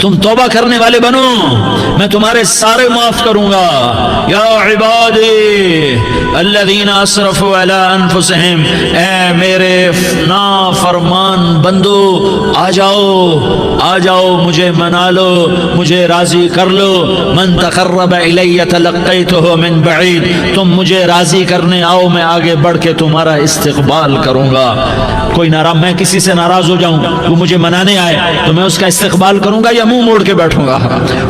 تم توبہ کرنے والے بنو، میں تمہارے سارے معاف کروں گا۔ یا عبادی الذین اسرفوا علی انفسہم، اے میرے نافرمان بندو آ جاؤ مجھے منا لو، مجھے راضی کر لو۔ من تقرب الی تلقیتہ من بعید، تم مجھے راضی کرنے آؤ، میں آگے بڑھ کے تمہارا استقبال کروں گا۔ کوئی ناراض، میں کسی سے ناراض ہو جاؤں، وہ مجھے منانے آئے تو میں اس کا استقبال کروں گا یا منہ موڑ کے بیٹھوں گا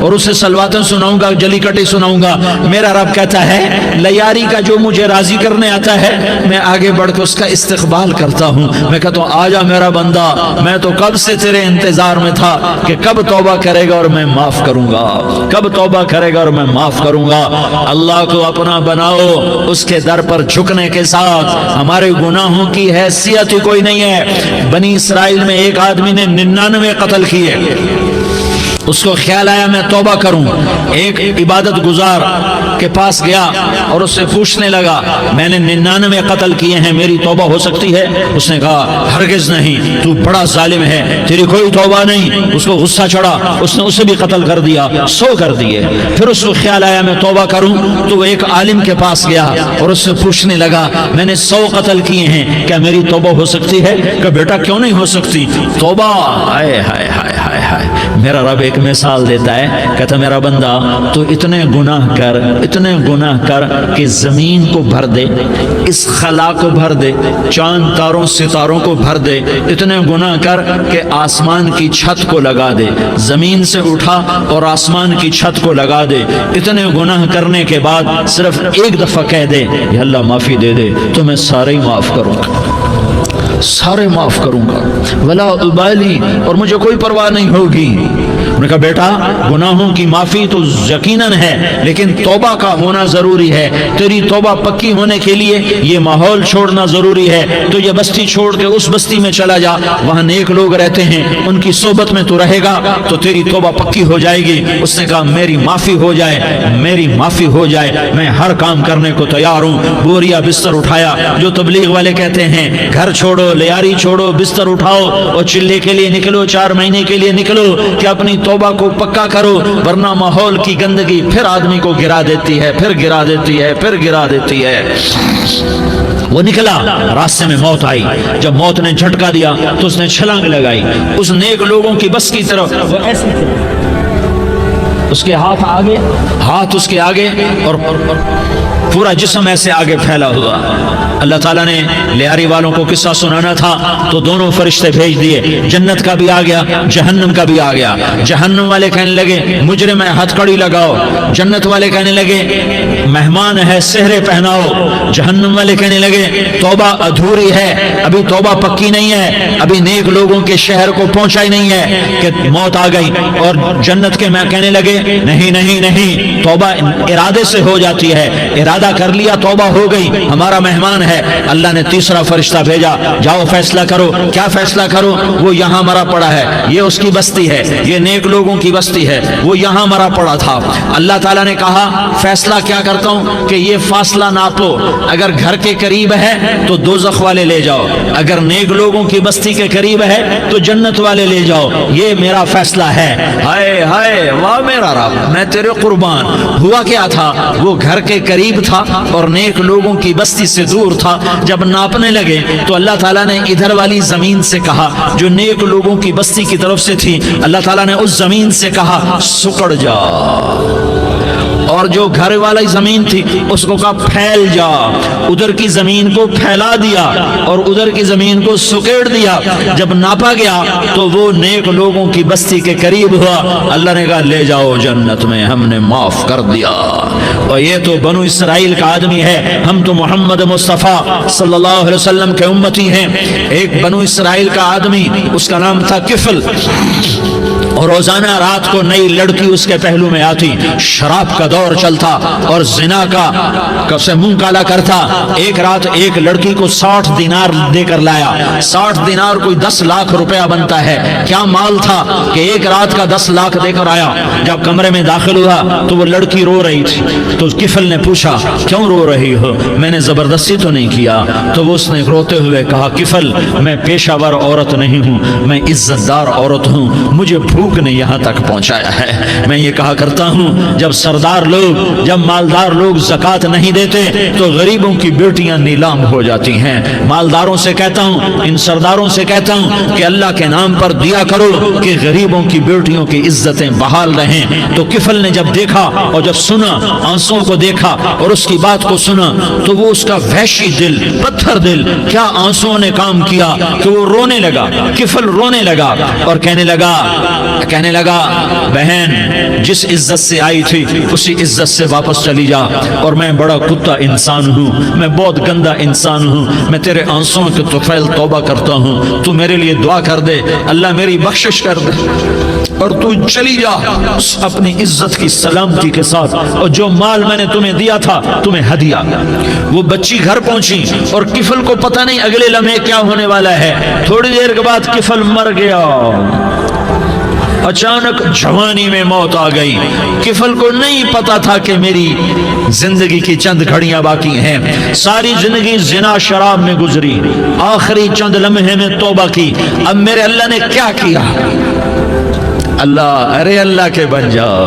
اور اسے سلواتیں سناؤں گا، جلی کٹی سناؤں گا؟ میرا رب کہتا ہے لیاری کا جو مجھے راضی کرنے آتا ہے میں آگے بڑھ کے اس کا استقبال کرتا ہوں۔ میں کہتا ہوں آجا میرا بندہ، میں تو کب سے تیرے انتظار میں تھا کہ کب توبہ کرے گا اور میں معاف کروں گا، کب توبہ کرے گا اور میں معاف کروں گا۔ اللہ کو اپنا بناؤ، اس کے در پر جھکنے کے ساتھ ہمارے گناہوں کی حیثیت ہی کوئی نہیں ہے۔ بنی اسرائیل میں ایک آدمی نے 99 قتل کیے، اس کو خیال آیا میں توبہ کروں، ایک عبادت گزار کے پاس گیا اور اس سے پوچھنے لگا میں نے 99 قتل کیے ہیں، میری توبہ ہو سکتی ہے؟ اس نے کہا ہرگز نہیں، تو بڑا ظالم ہے، تیری کوئی توبہ نہیں۔ اس کو غصہ چڑھا، اس نے اسے بھی قتل کر دیا، 100 کر دیے۔ پھر اس کو خیال آیا میں توبہ کروں تو وہ ایک عالم کے پاس گیا اور اس سے پوچھنے لگا میں نے 100 قتل کیے ہیں، کیا میری توبہ ہو سکتی ہے؟ کہ بیٹا کیوں نہیں ہو سکتی توبہ؟ ہائے ہائے ہائے ہائے ہائے، میرا رب ایک مثال دیتا ہے، کہتا میرا بندہ تو اتنے گناہ کر کہ زمین کو بھر دے، اس خلا کو بھر دے، چاند تاروں ستاروں کو بھر دے، اتنے گناہ کر کہ آسمان کی چھت کو لگا دے، زمین سے اٹھا اور آسمان کی چھت کو لگا دے۔ اتنے گناہ کرنے کے بعد صرف ایک دفعہ کہہ دے یا اللہ معافی دے دے تو میں سارے ہی معاف کروں گا، سارے معاف کروں گا، ولا ابالی، اور مجھے کوئی پرواہ نہیں ہوگی۔ انہوں نے کہا بیٹا گناہوں کی معافی تو یقیناً ہے لیکن توبہ کا ہونا ضروری ہے، تیری توبہ پکی ہونے کے لیے یہ ماحول چھوڑنا ضروری ہے، تو یہ بستی چھوڑ کے اس بستی میں چلا جا، وہاں نیک لوگ رہتے ہیں، ان کی صحبت میں تو رہے گا تو تیری توبہ پکی ہو جائے گی۔ اس نے کہا میری معافی ہو جائے، میری معافی ہو جائے، میں ہر کام کرنے کو تیار ہوں۔ بوریا بستر اٹھایا، جو تبلیغ والے کہتے ہیں گھر چھوڑو، لیاری چھوڑو، بستر اٹھاؤ اور چلے کے لیے نکلو، 4 مہینے کے لیے نکلو کہ اپنی توبہ کو پکا کرو، ورنہ ماحول کی گندگی پھر آدمی کو گرا دیتی ہے، پھر گرا دیتی ہے، پھر گرا دیتی ہے۔ وہ نکلا، راستے میں موت آئی، جب موت نے جھٹکا دیا تو اس نے چھلانگ لگائی اس نیک لوگوں کی بس کی طرف، وہ ایسے اس کے ہاتھ اس کے آگے اور پورا جسم ایسے آگے پھیلا ہوا۔ اللہ تعالیٰ نے لیاری والوں کو قصہ سنانا تھا تو دونوں فرشتے بھیج دیے، جنت کا بھی آ گیا، جہنم کا بھی آ گیا۔ جہنم والے کہنے لگے مجرم ہے ہتھکڑی لگاؤ، جنت والے کہنے لگے مہمان ہے سہرے پہناؤ۔ جہنم والے کہنے لگے توبہ ادھوری ہے، ابھی توبہ پکی نہیں ہے، ابھی نیک لوگوں کے شہر کو پہنچا ہی نہیں ہے کہ موت آ گئی۔ اور جنت کے میں کہنے لگے نہیں نہیں نہیں، توبہ ارادے سے ہو جاتی ہے، ارادہ کر لیا توبہ ہو گئی، ہمارا مہمان ہے۔ اللہ نے تیسرا فرشتہ بھیجا، جاؤ فیصلہ کرو۔ کیا فیصلہ کرو؟ وہ یہاں مرا پڑا ہے، یہ اس کی بستی ہے، یہ نیک لوگوں کی بستی ہے، وہ یہاں مرا پڑا تھا۔ اللہ تعالیٰ نے کہا فیصلہ کیا کرتا ہوں کہ یہ فاصلہ ناپو، اگر گھر کے قریب ہے تو دوزخ والے لے جاؤ، اگر نیک لوگوں کی بستی کے قریب ہے تو جنت والے لے جاؤ، یہ میرا فیصلہ ہے۔ ہائے ہائے واہ میرا رب، میں تیرے قربان۔ ہوا کیا تھا؟ وہ گھر کے قریب تھا اور نیک لوگوں کی بستی سے دور تھا۔ جب ناپنے لگے تو اللہ تعالیٰ نے ادھر والی زمین سے کہا جو نیک لوگوں کی بستی کی طرف سے تھی، اللہ تعالیٰ نے اس زمین سے کہا سکڑ جا، اور جو گھر والی زمین تھی اس کو کہا پھیل جا۔ ادھر کی زمین کو پھیلا دیا اور ادھر کی زمین کو سکیڑ دیا۔ جب ناپا گیا تو وہ نیک لوگوں کی بستی کے قریب ہوا۔ اللہ نے کہا لے جاؤ جنت میں، ہم نے معاف کر دیا۔ اور یہ تو بنو اسرائیل کا آدمی ہے، ہم تو محمد مصطفیٰ صلی اللہ علیہ وسلم کے امتی ہیں۔ ایک بنو اسرائیل کا آدمی، اس کا نام تھا کفل، اور روزانہ رات کو نئی لڑکی اس کے پہلو میں آتی، شراب کا دور چلتا اور زنا کا سے منہ کالا کرتا۔ ایک رات ایک لڑکی کو 60 دینار دے کر لایا۔ 60 دینار کوئی 10 لاکھ روپیہ بنتا ہے۔ کیا مال تھا کہ ایک رات کا 10 لاکھ دے کر آیا۔ جب کمرے میں داخل ہوا تو وہ لڑکی رو رہی تھی، تو کفل نے پوچھا کیوں رو رہی ہو؟ میں نے زبردستی تو نہیں کیا۔ تو وہ اس نے روتے ہوئے کہا کفل میں پیشہ ور عورت نہیں ہوں، میں عزت دار عورت ہوں، مجھے بھوک نے یہاں تک پہنچایا ہے۔ میں یہ کہا کرتا ہوں جب سردار لوگ، جب مالدار لوگ زکوٰۃ نہیں دیتے تو غریبوں کی بیٹیاں نیلام ہو جاتی ہیں۔ مالداروں سے کہتا ہوں، ان سرداروں سے کہتا ہوں کہ اللہ کے نام پر دیا کرو کہ غریبوں کی بیٹیوں کی عزتیں بحال رہیں۔ تو کفل نے جب دیکھا اور جب سنا، آنسوں کو دیکھا اور اس کی بات کو سنا، تو وہ اس کا وحشی دل، پتھر دل، کیا آنسوں نے کام کیا کہ وہ رونے لگا۔ کفل رونے لگا اور کہنے لگا بہن جس عزت سے آئی تھی اسی عزت سے واپس چلی جا، اور میں بڑا کتا انسان ہوں، میں بہت گندا انسان ہوں، میں تیرے آنسوں کے طفیل توبہ کرتا ہوں، تو میرے لیے دعا کر دے، اللہ میری بخشش کر دے، اور تو چلی جا اپنی عزت کی سلامتی کے ساتھ، اور جو مال میں نے تمہیں دیا تھا تمہیں ہدیہ۔ وہ بچی گھر پہنچی اور کفل کو پتہ نہیں اگلے لمحے کیا ہونے والا ہے۔ تھوڑی دیر کے بعد کفل مر گیا، اچانک جوانی میں موت آ گئی۔ کفل کو نہیں پتا تھا کہ میری زندگی کی چند گھڑیاں باقی ہیں۔ ساری زندگی زنا شراب میں گزری، آخری چند لمحے میں توبہ کی۔ اب میرے اللہ نے کیا کیا؟ اللہ کے بن جاؤ،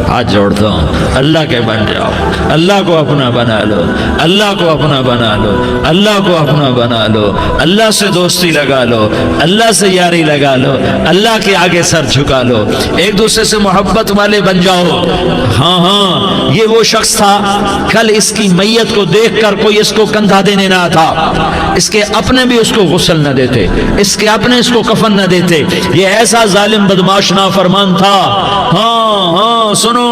ہاتھ جوڑتا ہوں، اللہ کے بن جاؤ، اللہ کو اپنا بنا لو، اللہ کو اپنا بنا لو، اللہ کو اپنا بنا لو، اللہ سے دوستی لگا لو، اللہ سے یاری لگا لو، اللہ کے آگے سر جھکا لو، ایک دوسرے سے محبت والے بن جاؤ۔ ہاں یہ وہ شخص تھا، کل اس کی میت کو دیکھ کر کوئی اس کو کندھا دینے نہ تھا، اس کے اپنے بھی اس کو غسل نہ دیتے، اس کے اپنے اس کو کفن نہ دیتے۔ یہ ایسا ظالم بدماش نافرمان تھا۔ ہاں سنو،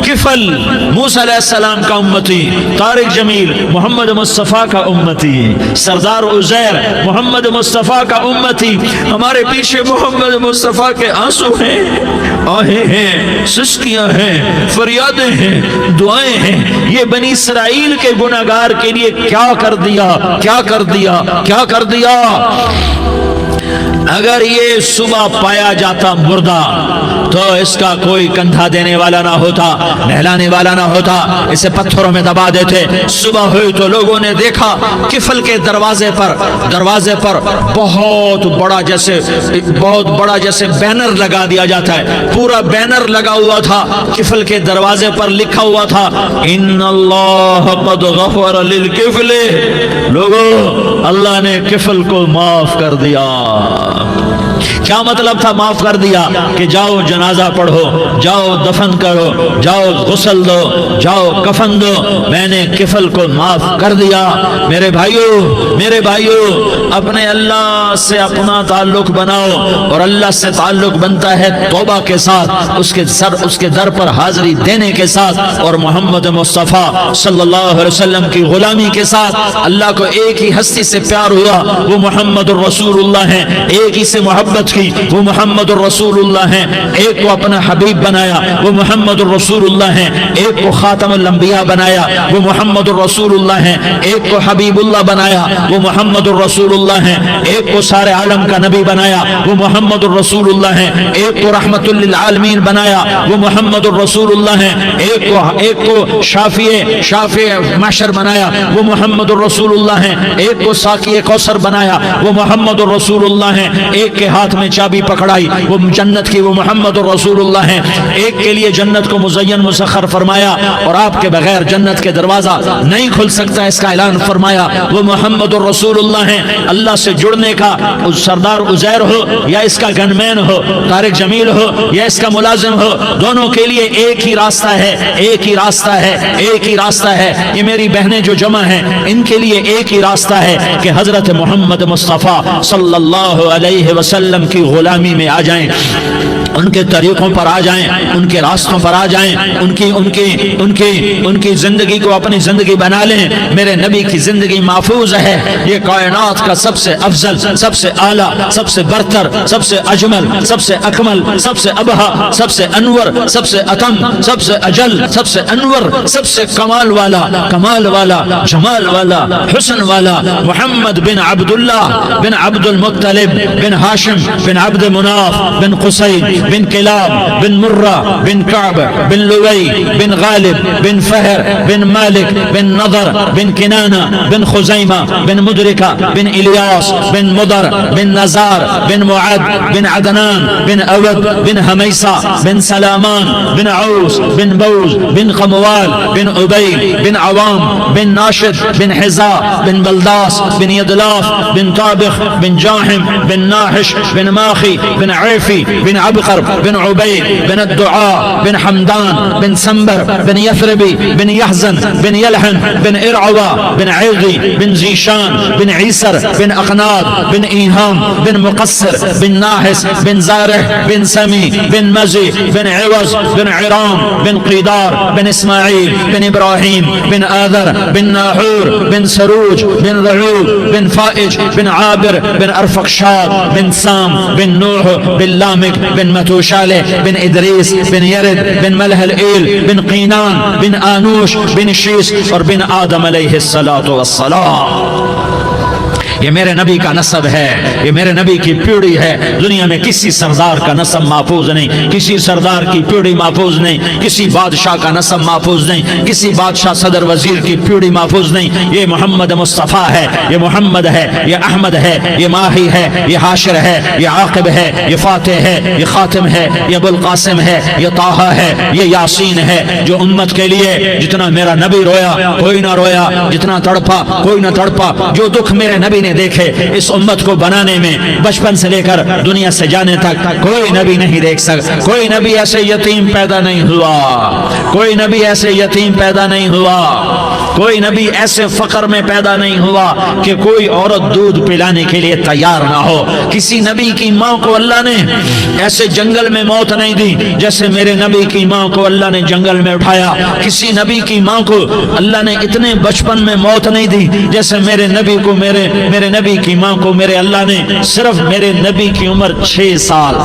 کفل موسیٰ علیہ السلام کا امتی، طارق جمیل محمد مصطفیٰ کا امتی، سردار عزیر محمد مصطفیٰ کا امتی۔ ہمارے پیچھے محمد مصطفیٰ کے آنسو ہیں، آہیں ہیں، سسکیاں ہیں، فریادیں ہیں، دعائیں ہیں۔ یہ بنی اسرائیل کے گناہگار کے لیے کیا کر دیا۔ اگر یہ صبح پایا جاتا مردہ تو اس کا کوئی کندھا دینے والا نہ ہوتا، نہلانے والا نہ ہوتا، اسے پتھروں میں دبا دیتے۔ صبح ہوئی تو لوگوں نے دیکھا کفل کے دروازے پر بہت بڑا جیسے بینر لگا دیا جاتا ہے، پورا بینر لگا ہوا تھا، کفل کے دروازے پر لکھا ہوا تھا ان اللہ قد غفر للکفل، لوگوں اللہ نے کفل کو معاف کر دیا۔ کیا مطلب تھا معاف کر دیا؟ کہ جاؤ جنازہ پڑھو، جاؤ دفن کرو، جاؤ غسل دو، جاؤ کفن دو، میں نے کفل کو معاف کر دیا۔ میرے بھائیو اپنے اللہ سے اپنا تعلق بناؤ، اور اللہ سے تعلق بنتا ہے توبہ کے ساتھ، اس کے در پر حاضری دینے کے ساتھ، اور محمد مصطفیٰ صلی اللہ علیہ وسلم کی غلامی کے ساتھ۔ اللہ کو ایک ہی ہستی سے پیار ہوا، وہ محمد الرسول اللہ ہیں، ایک ہی سے محبت کی، وہ محمد الرسول اللہ ہیں، ایک کو اپنا حبیب بنایا، وہ محمد الرسول اللہ ہیں، ایک کو خاتم الانبیاء بنایا، وہ محمد الرسول اللہ ہیں، ایک کو حبیب اللہ بنایا، وہ محمد الرسول اللہ ہیں، ایک کو سارے عالم کا نبی بنایا، وہ محمد الرسول اللہ ہیں، ایک کو رحمت للعالمین بنایا، وہ محمد الرسول اللہ ہیں، ایک کو شافع محشر بنایا، وہ محمد الرسول اللہ ہیں، ایک کو ساقی کوثر بنایا، وہ محمد الرسول اللہ ہیں، ایک کے ہاتھ میں چابی پکڑائی وہ جنت کی، وہ محمد الرسول اللہ ہیں، ایک کے لیے جنت کو مزین مسخر فرمایا اور آپ کے بغیر جنت کے دروازہ نہیں کھل سکتا اس کا اعلان فرمایا، وہ محمد الرسول اللہ ہیں۔ اللہ سے جڑنے کا سردار عزیر ہو یا اس کا گن مین ہو، طارق جمیل ہو یا اس کا ملازم ہو، دونوں کے لیے ایک ہی راستہ ہے۔ یہ میری بہنیں جو جمع ہیں ان کے لیے ایک ہی راستہ ہے کہ حضرت محمد مصطفیٰ صلی اللہ علیہ وسلم کی غلامی میں آ جائیں، ان کے طریقوں پر آ جائیں، ان کے راستوں پر آ جائیں، ان کی زندگی کو اپنی زندگی بنا لیں۔ میرے نبی کی زندگی محفوظ ہے، یہ کائنات کا سب سے افضل، سب سے اعلیٰ، سب سے برتر، سب سے اجمل، سب سے اکمل، سب سے ابہا، سب سے انور، سب سے اتم، سب سے اجل، سب سے انور، سب سے کمال والا، جمال والا، حسن والا، محمد بن عبداللہ بن عبد المطلب بن ہاشم بن عبد مناف بن قصی بن کلاب بن مرہ بن کعب بن لوی بن غالب بن فہر بن مالک بن نضر بن کنانہ بن خزیمہ بن مدرکہ بن الیاس بن مضر بن نزار بن معد بن عدنان بن اود بن حمیسہ بن سلامان بن عوس بن بوز بن قموال بن عبید بن عوام بن ناشد بن حزا بن بلداس بن یدلاف بن طابخ بن جاحم بن ناحش بن ماخی بن عیفی بن عبقر بن عبید بن الدعاء بن حمدان بن سنبر بن یثربی بن یحزن بن یلحن بن ارعوا بن عیغی بن زیشان بن عیسر بن اقناد بن ایہام بن مقصر بن ناحس بن زارح بن سمی بن مزی بن عوض بن عرام بن قیدار بن اسماعیل بن ابراہیم بن آذر بن ناحور بن سروج بن رعود بن فائج بن عابر بن ارفقشاد بن سام بن نوح بن لامک بن متوشالہ بن ادریس بن یرد بن ملح الایل بن قینان بن آنوش بن شیس اور بن آدم علیہ السلام. یہ میرے نبی کا نسب ہے, یہ میرے نبی کی پیڑھی ہے. دنیا میں کسی سردار کا نسب محفوظ نہیں, کسی سردار کی پیڑھی محفوظ نہیں, کسی بادشاہ کا نسب محفوظ نہیں, کسی بادشاہ صدر وزیر کی پیڑھی محفوظ نہیں. یہ محمد مصطفیٰ ہے, یہ محمد ہے, یہ احمد ہے, یہ ماہی ہے, یہ حاشر ہے, یہ عاقب ہے, یہ فاتح ہے, یہ خاتم ہے, یہ ابو القاسم ہے, یہ طٰہٰ ہے, یہ یاسین ہے. جو امت کے لیے جتنا میرا نبی رویا کوئی نہ رویا, جتنا تڑپا کوئی نہ تڑپا, جو دکھ میرے نبی نے دیکھے اس امت کو بنانے میں, بچپن سے لے کر دنیا سے جانے تک کوئی نبی نہیں دیکھ سکتا. کوئی نبی ایسے یتیم پیدا نہیں ہوا, کوئی نبی ایسے یتیم پیدا نہیں ہوا, کوئی نبی ایسے فقر میں پیدا نہیں ہوا کہ کوئی عورت دودھ پلانے کے لیے تیار نہ ہو. کسی نبی کی ماں کو اللہ نے ایسے جنگل میں موت نہیں دی جیسے میرے نبی کی ماں کو اللہ نے جنگل میں اٹھایا. کسی نبی کی ماں کو اللہ نے اتنے بچپن میں موت نہیں دی جیسے میرے نبی کو میرے نبی کی ماں کو میرے اللہ نے صرف میرے نبی کی عمر 6 سال,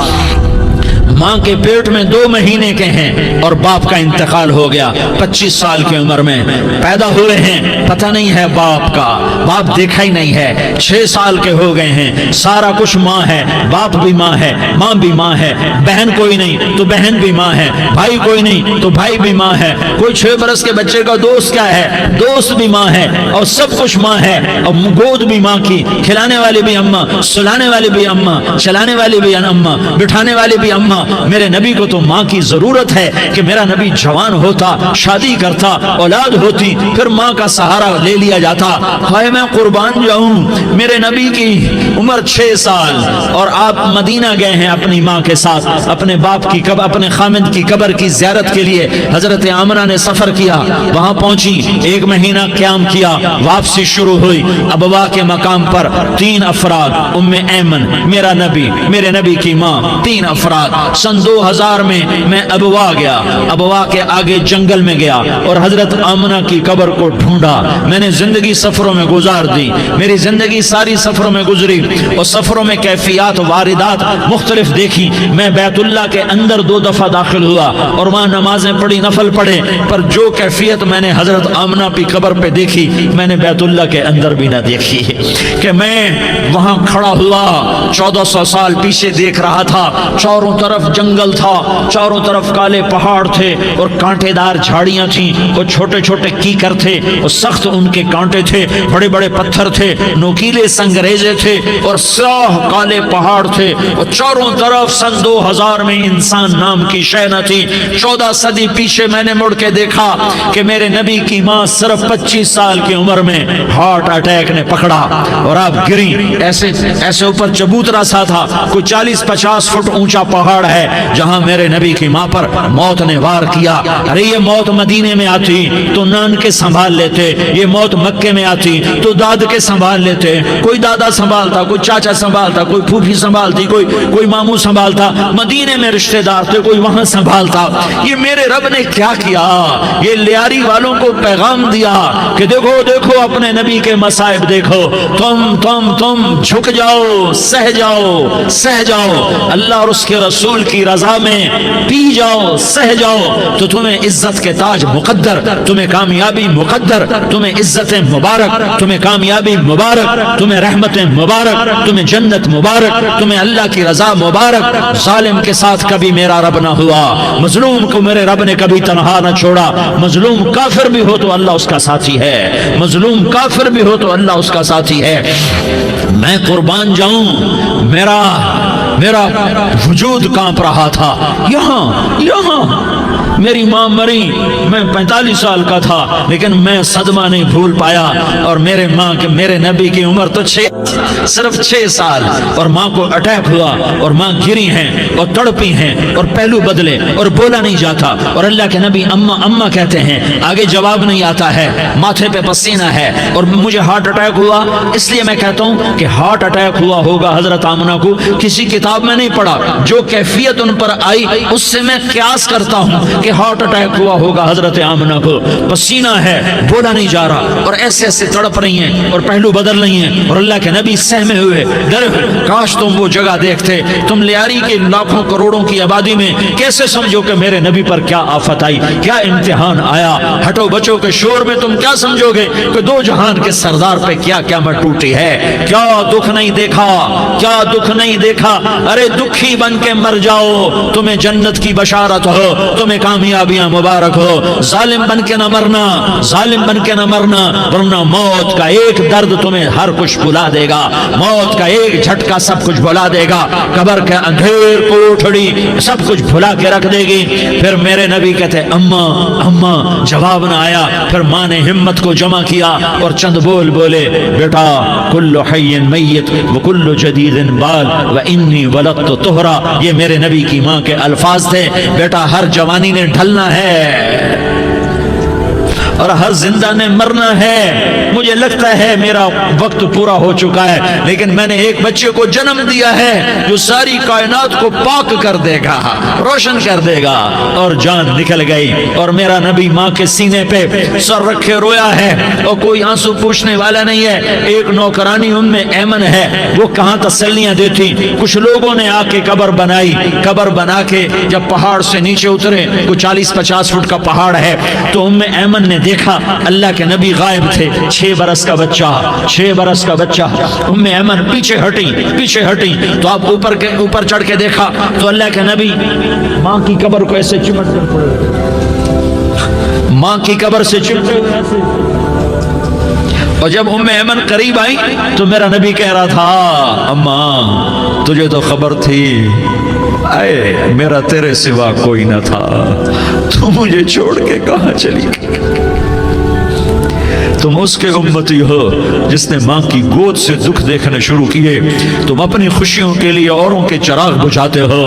ماں کے پیٹ میں 2 مہینے کے ہیں اور باپ کا انتقال ہو گیا 25 سال کی عمر میں. پیدا ہوئے ہیں, پتہ نہیں ہے باپ کا, باپ دیکھا ہی نہیں ہے. 6 سال کے ہو گئے ہیں, سارا کچھ ماں ہے, باپ بھی ماں ہے, ماں بھی ماں ہے, بہن کوئی نہیں تو بہن بھی ماں ہے, بھائی کوئی نہیں تو بھائی بھی ماں ہے, کوئی 6 برس کے بچے کا دوست کیا ہے, دوست بھی ماں ہے, اور سب کچھ ماں ہے. اور گود بھی ماں کی, کھلانے والی بھی اماں, سلانے والی بھی اماں, چلانے والی بھی اماں, بٹھانے والی بھی اماں. میرے نبی کو تو ماں کی ضرورت ہے کہ میرا نبی جوان ہوتا, شادی کرتا, اولاد ہوتی, پھر ماں کا سہارا لے لیا جاتا. ہائے میں قربان جاؤں, میرے نبی کی عمر 6 سال اور آپ مدینہ گئے ہیں اپنی ماں کے ساتھ, اپنے باپ کی اپنے خامد کی قبر کی زیارت کے لیے. حضرت آمنہ نے سفر کیا, وہاں پہنچی, 1 مہینہ قیام کیا, واپسی شروع ہوئی. ابوا کے مقام پر 3 افراد, ام ایمن, میرا نبی, میرے نبی کی ماں, 3 افراد. سن 2000 میں ابوا گیا, ابوا کے آگے جنگل میں گیا اور حضرت آمنہ کی قبر کو ڈھونڈا. میں نے زندگی سفروں میں گزار دی, میری زندگی ساری سفروں میں گزری اور سفروں میں کیفیات واردات مختلف دیکھی. میں بیت اللہ کے اندر 2 دفعہ داخل ہوا اور وہاں نمازیں پڑھی, نفل پڑھے, پر جو کیفیت میں نے حضرت آمنہ کی قبر پہ دیکھی میں نے بیت اللہ کے اندر بھی نہ دیکھی. کہ میں وہاں کھڑا ہوا 1400 سال پیچھے دیکھ رہا تھا, چاروں طرف جنگل تھا, چاروں طرف کالے پہاڑ تھے اور کانٹے دار جھاڑیاں تھیں, اور چھوٹے چھوٹے کیکر تھے اور سخت ان کے کانٹے تھے, بڑے بڑے پتھر تھے, نوکیلے سنگریزے تھے اور سیاہ کالے پہاڑ تھے, اور چاروں طرف سن 2000 میں انسان نام کی شے نہ تھی. 14 صدی پیچھے میں نے مڑ کے دیکھا کہ میرے نبی کی ماں صرف 25 سال کی عمر میں ہارٹ اٹیک نے پکڑا اور آپ گری. ایسے اوپر چبوترا سا تھا, کوئی 40-50 فٹ اونچا پہاڑ ہے جہاں میرے نبی کی ماں پر موت نے وار کیا. ارے یہ موت مدینے میں آتی تو نان کے سنبھال لیتے, یہ موت مکے میں آتی تو داد کے سنبھال لیتے. کوئی دادا سنبھالتا, کوئی چاچا سنبھالتا, کوئی پھوپھی سنبھالتی, کوئی ماموں سنبھالتا. مدینے میں رشتہ دار تھے, کوئی وہاں سنبھالتا. یہ میرے رب نے کیا کیا, یہ لیاری والوں کو پیغام دیا کہ دیکھو دیکھو اپنے نبی کے مصائب دیکھو, تم جھک جاؤ, سہ جاؤ. اللہ اور اس کے رسول کی رضا میں پی جاؤ، سہ جاؤ تو تمہیں عزت کے تاج مقدر، تمہیں کامیابی مقدر، تمہیں عزتیں مبارک، تمہیں کامیابی مبارک، تمہیں رحمتیں مبارک، تمہیں جنت مبارک، تمہیں اللہ کی رضا مبارک۔ ظالم کے ساتھ کبھی میرا رب نہ ہوا، مظلوم کو میرے رب نے کبھی تنہا نہ چھوڑا۔ مظلوم کافر بھی ہو تو اللہ اس کا ساتھی ہے، مظلوم کافر بھی ہو تو اللہ اس کا ساتھی ہے۔ میں قربان جاؤں، میرا وجود کانپ رہا تھا۔ یہاں میری ماں مری، میں 45 سال کا تھا، لیکن میں صدمہ نہیں بھول پایا۔ اور میرے نبی کی عمر تو صرف 6 سال، اور ماں کو اٹیک ہوا اور ماں گری ہیں اور تڑپی ہیں اور پہلو بدلے اور بولا نہیں جاتا، اور اللہ کے نبی اماں کہتے ہیں، آگے جواب نہیں آتا ہے، ماتھے پہ پسینہ ہے، اور مجھے ہارٹ اٹیک ہوا۔ اس لیے میں کہتا ہوں کہ ہارٹ اٹیک ہوا ہوگا حضرت آمنہ کو، کسی کتاب میں نہیں پڑھا، جو کیفیت ان پر آئی اس سے میں قیاس کرتا ہوں کہ ہارٹ اٹیک ہوا ہوگا حضرت آمنہ کو، پسینہ ہے، بولا نہیں جا رہا، اور ایسے تڑپ رہی ہیں اور پہلو بدل رہی ہیں، اور اللہ کے نبی سہمے ہوئے، ڈرے ہوئے۔ کاش تم وہ جگہ دیکھتے، تم لیاری کے لاکھوں کروڑوں کی آبادی میں کیسے سمجھو کہ میرے نبی پر کیا آفت آئی، کیا امتحان آیا۔ ہٹو بچوں کے شور میں تم کیا سمجھو گے کہ دو جہان کے سردار پہ کیا قیامت ٹوٹی ہے۔ کیا دکھ نہیں دیکھا، کیا دکھ نہیں دیکھا۔ ارے دکھی بن کے مر جاؤ، تمہیں جنت کی بشارت ہو، تمہیں کامیابیاں مبارک ہو۔ ظالم بن کے نہ مرنا، ظالم بن کے نہ مرنا، ورنہ موت کا ایک درد تمہیں ہر کچھ بھلا دے گا، موت کا ایک جھٹکا سب کچھ بھلا دے گا، قبر کے اندھیر کوٹھڑی سب کچھ بھلا کے رکھ دے گی۔ پھر میرے نبی کہتے اماں، جواب نہ آیا۔ پھر ماں نے ہمت کو جمع کیا اور چند بول بولے، بیٹا کل حی میت وکل جدید بال وانی ولدت طہرا۔ یہ میرے نبی کی ماں کے الفاظ تھے، بیٹا ہر جوانی نے ڈھلنا ہے اور ہر زندہ نے مرنا ہے۔ مجھے لگتا ہے میرا وقت پورا ہو چکا ہے، لیکن میں نے ایک بچے کو جنم دیا ہے جو ساری کائنات کو پاک کر دے گا، روشن کر دے گا۔ اور جان نکل گئی، اور میرا نبی ماں کے سینے پہ سر رکھے رویا ہے، اور کوئی آنسو پوچھنے والا نہیں ہے۔ ایک نوکرانی ام ایمن ہے، وہ کہاں تسلیاں دیتی۔ کچھ لوگوں نے آ کے قبر بنائی، قبر بنا کے جب پہاڑ سے نیچے اترے، کوئی 40-50 فٹ کا پہاڑ ہے، تو ام ایمن نے دیکھا اللہ کے نبی غائب تھے، 6 برس کا بچہ۔ ام ایمن پیچھے ہٹی تو آپ اوپر چڑھ کے دیکھا تو اللہ کے نبی ماں کی قبر کو ایسے چمٹ کر پڑے، ماں کی قبر سے چمٹے ہوئے ایسے۔ اور جب ام ایمن قریب آئی تو میرا نبی کہہ رہا تھا، اماں تجھے تو خبر تھی، اے میرا تیرے سوا کوئی نہ تھا، تو مجھے چھوڑ کے کہاں چلی گئی۔ تم اس کے امتی ہو جس نے ماں کی گود سے دکھ دیکھنے شروع کیے۔ تم اپنی خوشیوں کے لیے اوروں کے چراغ بجھاتے ہو،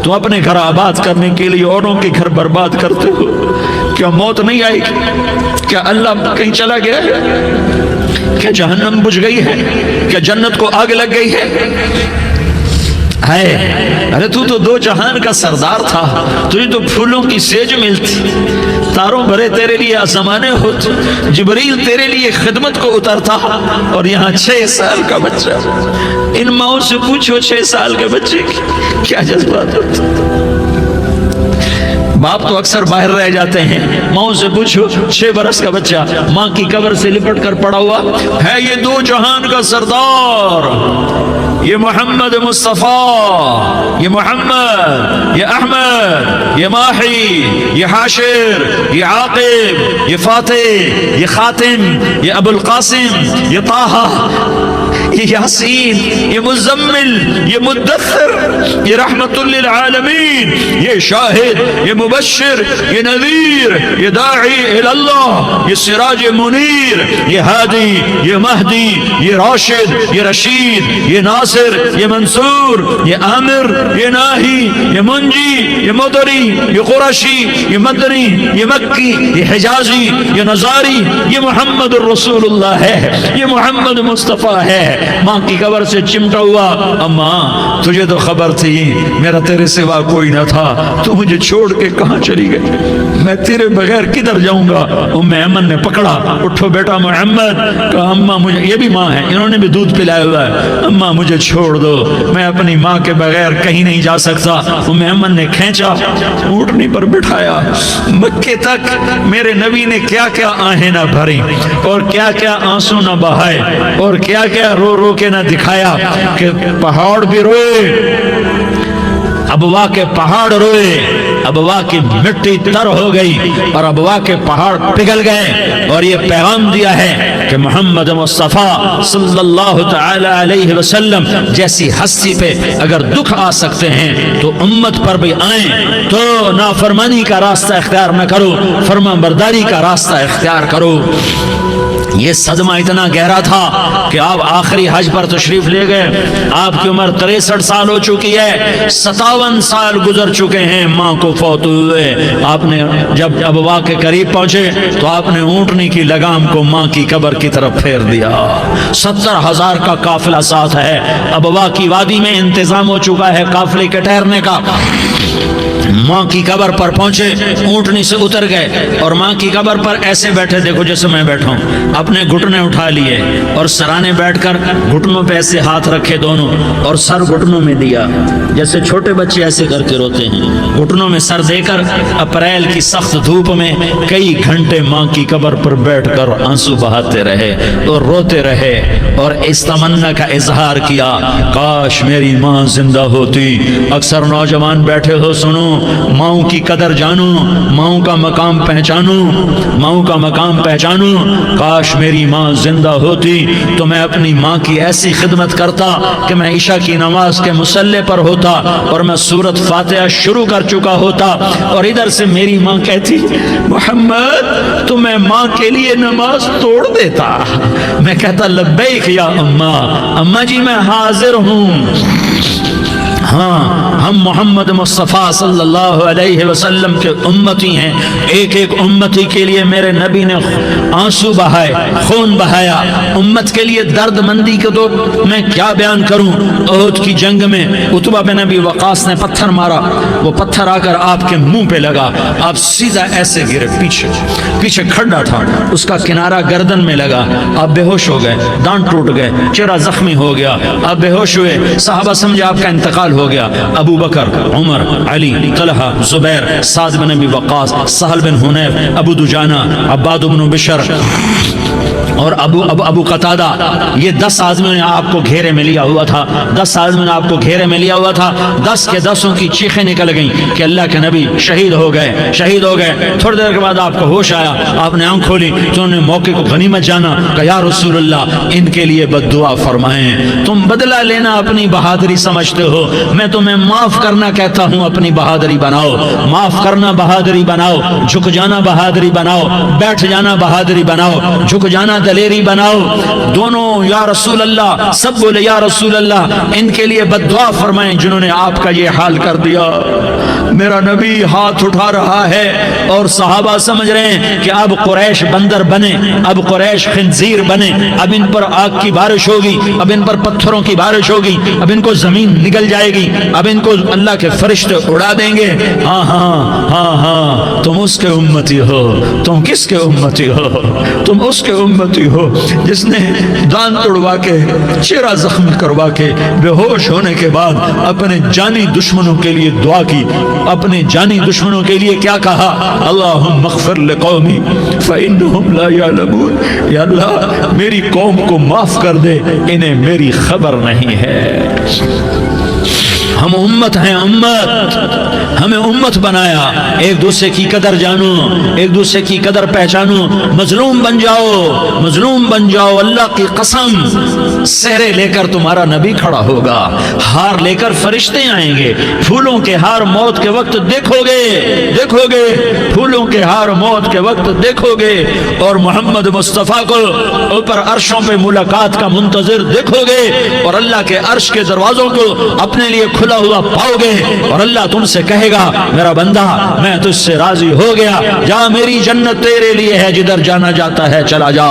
تم اپنے گھر آباد کرنے کے لیے اوروں کے گھر برباد کرتے ہو۔ کیا موت نہیں آئے گی؟ کیا اللہ کہیں چلا گیا ہے؟ کیا جہنم بجھ گئی ہے؟ کیا جنت کو آگ لگ گئی ہے؟ ارے تو 2 جہان کا سردار تھا، تجھے تو پھولوں کی سیج ملتی، تاروں بھرے تیرے لیے آسمانے ہوتے، جبریل تیرے لیے خدمت کو اترتا، اور یہاں 6 سال کا بچہ۔ ان ماؤں سے پوچھو 6 سال کے بچے کی کیا جذبات ہوتے۔ باپ تو اکثر باہر رہ جاتے ہیں، ماؤں سے پوچھو 6 برس کا بچہ ماں کی قبر سے لپٹ کر پڑا ہوا ہے۔ یہ 2 جہان کا سردار، یہ محمد مصطفیٰ، یہ محمد، یہ احمد، یہ ماہی، یہ حاشر، یہ عاقب، یہ فاتح، یہ خاتم، یہ ابو القاسم، یہ طٰہٰ، یہ یاسین، یہ مزمل، یہ مدثر، یہ رحمت للعالمین، یہ شاہد، یہ مبشر، یہ نذیر، یہ داعی اللہ، یہ سراج منیر، یہ ہادی، یہ مہدی، یہ راشد، یہ رشید، یہ ناصر، یہ منصور، یہ عامر، یہ ناہی، یہ منجی، یہ مدری، یہ قرشی، یہ مدنی، یہ مکی، یہ حجازی، یہ نظاری، یہ محمد الرسول اللہ ہے، یہ محمد مصطفیٰ ہے۔ ماں کی قبر سے چمٹا ہوا، اماں تجھے تو خبر تھی میرا تیرے سوا کوئی نہ تھا، تو مجھے چھوڑ کے کہاں چلی گئی، میں تیرے بغیر کدھر جاؤں گا۔ ام ایمن نے پکڑا، اٹھو بیٹا محمد، کہا اماں مجھے، یہ بھی ماں ہے، انہوں نے بھی دودھ پلایا ہوا ہے، اماں مجھے چھوڑ دو، میں اپنی ماں کے بغیر کہیں نہیں جا سکتا۔ ام ایمن نے کھینچا، اونٹنی پر بٹھایا، مکے تک میرے نبی نے کیا کیا آہیں نہ بھری اور کیا کیا آنسو نہ بہائے اور کیا کیا رو رو کے نہ دکھایا کہ پہاڑ بھی روئے، ابوا کے پہاڑ روئے، ابوا کی مٹی تر ہو گئی اور ابوا کے پہاڑ پگھل گئے۔ اور یہ پیغام دیا ہے کہ محمد مصطفیٰ صلی اللہ تعالی علیہ وسلم جیسی ہستی پہ اگر دکھ آ سکتے ہیں تو امت پر بھی آئیں، تو نافرمانی کا راستہ اختیار نہ کرو، فرما برداری کا راستہ اختیار کرو۔ یہ صدمہ اتنا گہرا تھا کہ آپ آخری حج پر تشریف لے گئے، آپ کی عمر 63 سال ہو چکی ہے، 57 سال گزر چکے ہیں ماں کو فوت ہوئے۔ آپ نے جب ابوا کے قریب پہنچے تو آپ نے اونٹنی کی لگام کو ماں کی قبر کی طرف پھیر دیا۔ 70,000 کا قافلہ ساتھ ہے، ابوا کی وادی میں انتظام ہو چکا ہے قافلے کے ٹھہرنے کا۔ ماں کی قبر پر پہنچے، اونٹنی سے اتر گئے اور ماں کی قبر پر ایسے بیٹھے، دیکھو جیسے میں بیٹھا ہوں، اپنے گھٹنے اٹھا لیے اور سرانے بیٹھ کر گھٹنوں پہ ایسے ہاتھ رکھے دونوں اور سر گھٹنوں میں دیا، جیسے چھوٹے بچے ایسے کر کے روتے ہیں، گھٹنوں میں سر دے کر اپریل کی سخت دھوپ میں کئی گھنٹے ماں کی قبر پر بیٹھ کر آنسو بہاتے رہے اور روتے رہے اور اس تمنا کا اظہار کیا، کاش میری ماں زندہ ہوتی۔ اکثر نوجوان بیٹھے ہو، سنو، ماؤں کی قدر جانو، ماؤں کا مقام پہچانو، ماؤں کا مقام پہچانو۔ کاش میری ماں زندہ ہوتی تو میں اپنی ماں کی ایسی خدمت کرتا کہ میں عشاء کی نماز کے مصلی پر ہوتا اور میں سورۃ فاتحہ شروع کر چکا ہوتا اور ادھر سے میری ماں کہتی محمد تو میں ماں کے لیے نماز توڑ دیتا، میں کہتا لبیک یا اماں، اماں جی میں حاضر ہوں۔ ہاں، ہم محمد مصطفیٰ صلی اللہ علیہ وسلم کے امتی ہیں، ایک ایک امتی کے لیے میرے نبی نے آنسو بہائے، خون بہایا، امت کے لیے درد مندی کو تو میں کیا بیان کروں۔ احد کی جنگ میں عتبہ بن ابی وقاص نے پتھر مارا، وہ پتھر آ کر آپ کے منہ پہ لگا، آپ سیدھا ایسے گرے، پیچھے کھڈا تھا، اس کا کنارہ گردن میں لگا، آپ بے ہوش ہو گئے، دانت ٹوٹ گئے، چہرہ زخمی ہو گیا، آپ بے ہوش ہوئے، صحابہ سمجھے آپ کا انتقال ہو گیا۔ ابو بکر، عمر، علی، طلحہ، زبیر، سعد بن ابی وقاص، سہل بن حنیف، ابو دجانہ، عباد بن بشر اور ابو قتادہ، یہ 10 آدمیوں نے آپ کو گھیرے میں لیا ہوا تھا، 10 آدمیوں نے آپ کو گھیرے میں لیا ہوا تھا، 10 کے 10 کی چیخیں نکل گئیں کہ اللہ کے نبی شہید ہو گئے، شہید ہو گئے۔ تھوڑی دیر کے بعد آپ کو ہوش آیا، آپ نے آنکھ کھولی تو انہوں نے موقع کو غنیمت جانا کہ یا رسول اللہ ان کے لیے بد دعا فرمائیں، تم بدلہ لینا اپنی بہادری سمجھتے ہو، میں تمہیں معاف کرنا کہتا ہوں، اپنی بہادری بناؤ، معاف کرنا بہادری بناؤ، جھک جانا بہادری بناؤ، بیٹھ جانا بہادری بناؤ، جھک جانا دلیری بناؤ۔ دونوں یا رسول اللہ، سب بولے یا رسول اللہ، ان کے لیے بد دعا فرمائیں جنہوں نے آپ کا یہ حال کر دیا۔ میرا نبی ہاتھ اٹھا رہا ہے اور صحابہ سمجھ رہے ہیں کہ اب قریش بندر بنے، اب قریش خنزیر بنے، اب ان پر آگ کی بارش ہوگی، اب ان پر پتھروں کی بارش ہوگی، اب ان کو زمین نگل جائے گی، اب ان کو اللہ کے فرشتے اڑا دیں گے۔ ہاں ہاں ہاں ہاں، تم اس کے امتی ہو، تم کس کے امتی ہو؟ تم اس کے امتی ہو جس نے دان توڑوا کے، چہرہ زخمی کروا کے، بے ہوش ہونے کے بعد اپنے جانی دشمنوں کے لیے دعا کی، اپنے جانی دشمنوں کے لیے کیا کہا؟ اللہم اغفر لقومی فإنہم لا یعلمون، یا اللہ میری قوم کو معاف کر دے، انہیں میری خبر نہیں ہے۔ ہم امت ہیں، امت، ہمیں امت بنایا، ایک دوسرے کی قدر جانو، ایک دوسرے کی قدر پہچانو، مظلوم بن جاؤ، مظلوم بن جاؤ۔ اللہ کی قسم، سہرے لے کر تمہارا نبی کھڑا ہوگا، ہار لے کر فرشتے آئیں گے، پھولوں کے ہار موت کے وقت دیکھو گے، دیکھو گے، پھولوں کے ہار موت کے وقت دیکھو گے، اور محمد مصطفیٰ کو اوپر عرشوں پہ ملاقات کا منتظر دیکھو گے، اور اللہ کے عرش کے دروازوں کو اپنے لیے کھلا ہوا پاؤ گے، اور اللہ تم سے کہے گا میرا بندہ میں تجھ سے راضی ہو گیا، جا میری جنت تیرے لیے ہے، جدھر جانا جاتا ہے چلا جا۔